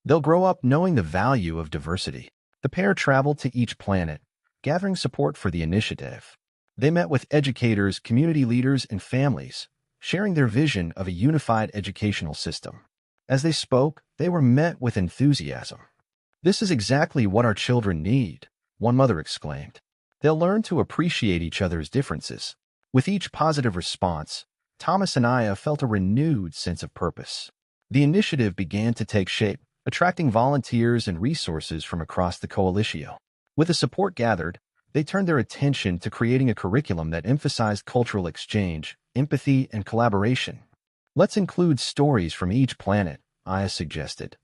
They'll grow up knowing the value of diversity. The pair traveled to each planet, gathering support for the initiative. They met with educators, community leaders, and families, sharing their vision of a unified educational system. As they spoke, they were met with enthusiasm. "This is exactly what our children need," one mother exclaimed. "They'll learn to appreciate each other's differences." With each positive response, Thomas and Aya felt a renewed sense of purpose. The initiative began to take shape, attracting volunteers and resources from across the coalition. With the support gathered, they turned their attention to creating a curriculum that emphasized cultural exchange, empathy, and collaboration. "Let's include stories from each planet," Aya suggested.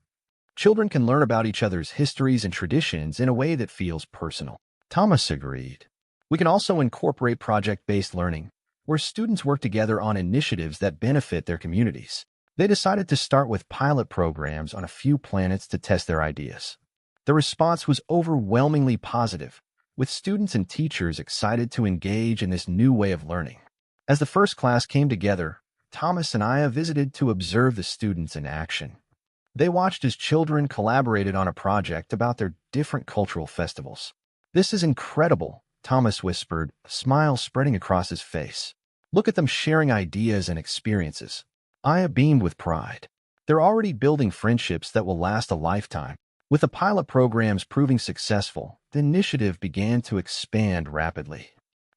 "Children can learn about each other's histories and traditions in a way that feels personal." Thomas agreed. "We can also incorporate project-based learning, where students work together on initiatives that benefit their communities." They decided to start with pilot programs on a few planets to test their ideas. The response was overwhelmingly positive, with students and teachers excited to engage in this new way of learning. As the first class came together, Thomas and Aya visited to observe the students in action. They watched as children collaborated on a project about their different cultural festivals. "This is incredible," Thomas whispered, a smile spreading across his face. "Look at them sharing ideas and experiences." Aya beamed with pride. "They're already building friendships that will last a lifetime." With the pilot programs proving successful, the initiative began to expand rapidly.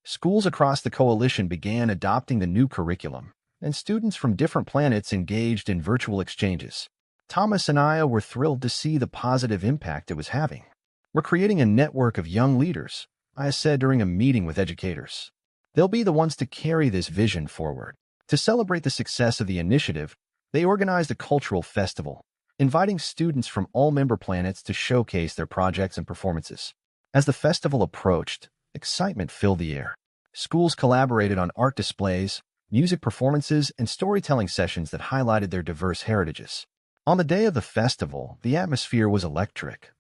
Schools across the coalition began adopting the new curriculum, and students from different planets engaged in virtual exchanges. Thomas and Aya were thrilled to see the positive impact it was having. "We're creating a network of young leaders," Aya said during a meeting with educators. "They'll be the ones to carry this vision forward." To celebrate the success of the initiative, they organized a cultural festival, inviting students from all member planets to showcase their projects and performances. As the festival approached, excitement filled the air. Schools collaborated on art displays, music performances, and storytelling sessions that highlighted their diverse heritages. On the day of the festival, the atmosphere was electric.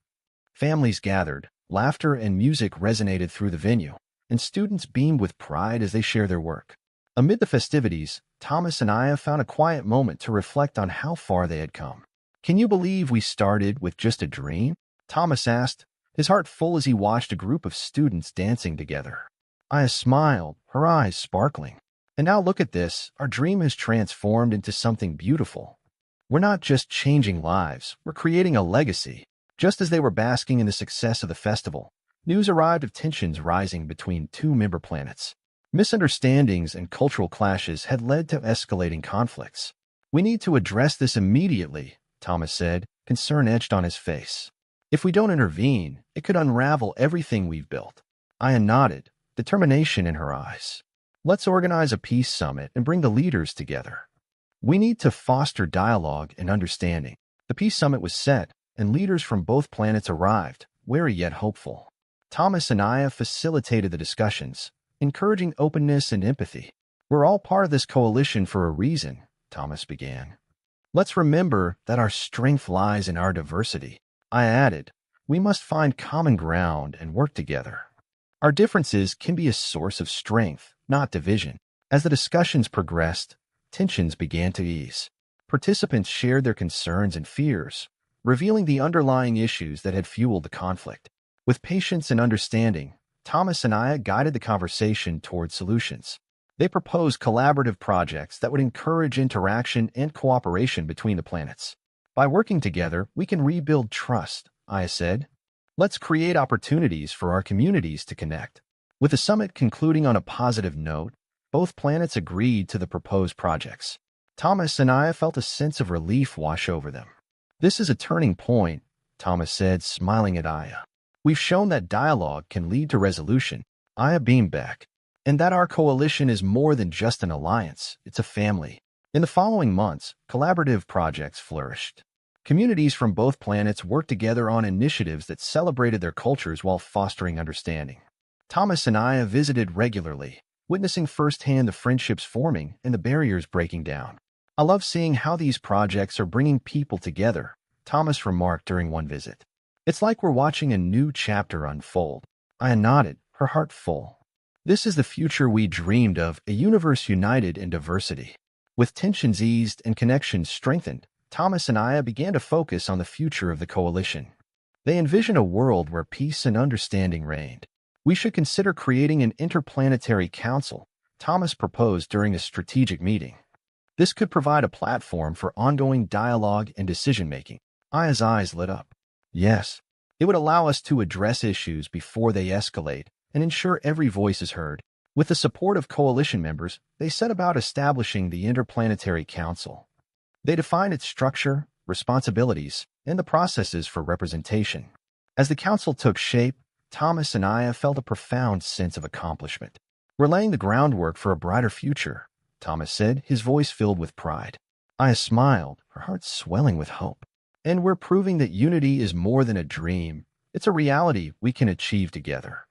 Families gathered, laughter and music resonated through the venue, and students beamed with pride as they shared their work. Amid the festivities, Thomas and Aya found a quiet moment to reflect on how far they had come. "Can you believe we started with just a dream?" Thomas asked, his heart full as he watched a group of students dancing together. Aya smiled, her eyes sparkling. "And now look at this, our dream has transformed into something beautiful. We're not just changing lives, we're creating a legacy." Just as they were basking in the success of the festival, news arrived of tensions rising between two member planets. Misunderstandings and cultural clashes had led to escalating conflicts. "We need to address this immediately," Thomas said, concern etched on his face. "If we don't intervene, it could unravel everything we've built." Aya nodded, determination in her eyes. "Let's organize a peace summit and bring the leaders together. We need to foster dialogue and understanding." The peace summit was set, and leaders from both planets arrived, wary yet hopeful. Thomas and Aya facilitated the discussions, encouraging openness and empathy. "We're all part of this coalition for a reason," Thomas began. "Let's remember that our strength lies in our diversity." I added, "We must find common ground and work together. Our differences can be a source of strength, not division." As the discussions progressed, tensions began to ease. Participants shared their concerns and fears, revealing the underlying issues that had fueled the conflict. With patience and understanding, Thomas and Aya guided the conversation toward solutions. They proposed collaborative projects that would encourage interaction and cooperation between the planets. "By working together, we can rebuild trust," Aya said. "Let's create opportunities for our communities to connect." With the summit concluding on a positive note, both planets agreed to the proposed projects. Thomas and Aya felt a sense of relief wash over them. "This is a turning point," Thomas said, smiling at Aya. "We've shown that dialogue can lead to resolution." Aya beamed back. "And that our coalition is more than just an alliance, it's a family." In the following months, collaborative projects flourished. Communities from both planets worked together on initiatives that celebrated their cultures while fostering understanding. Thomas and Aya visited regularly, witnessing firsthand the friendships forming and the barriers breaking down. I love seeing how these projects are bringing people together, Thomas remarked during one visit. It's like we're watching a new chapter unfold. Aya nodded, her heart full. This is the future we dreamed of, a universe united in diversity. With tensions eased and connections strengthened, Thomas and Aya began to focus on the future of the coalition. They envisioned a world where peace and understanding reigned. We should consider creating an interplanetary council, Thomas proposed during a strategic meeting. This could provide a platform for ongoing dialogue and decision-making. Aya's eyes lit up. Yes, it would allow us to address issues before they escalate and ensure every voice is heard. With the support of coalition members, they set about establishing the Interplanetary Council. They defined its structure, responsibilities, and the processes for representation. As the council took shape, Thomas and Aya felt a profound sense of accomplishment. We're laying the groundwork for a brighter future, Thomas said, his voice filled with pride. Aya smiled, her heart swelling with hope. And we're proving that unity is more than a dream. It's a reality we can achieve together.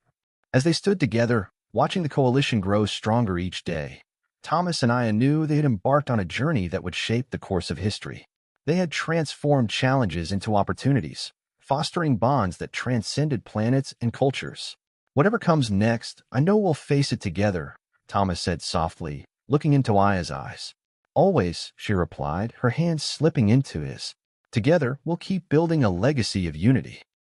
As they stood together, watching the coalition grow stronger each day, Thomas and Aya knew they had embarked on a journey that would shape the course of history. They had transformed challenges into opportunities, fostering bonds that transcended planets and cultures. Whatever comes next, I know we'll face it together, Thomas said softly, looking into Aya's eyes. Always, she replied, her hand slipping into his. Together, we'll keep building a legacy of unity.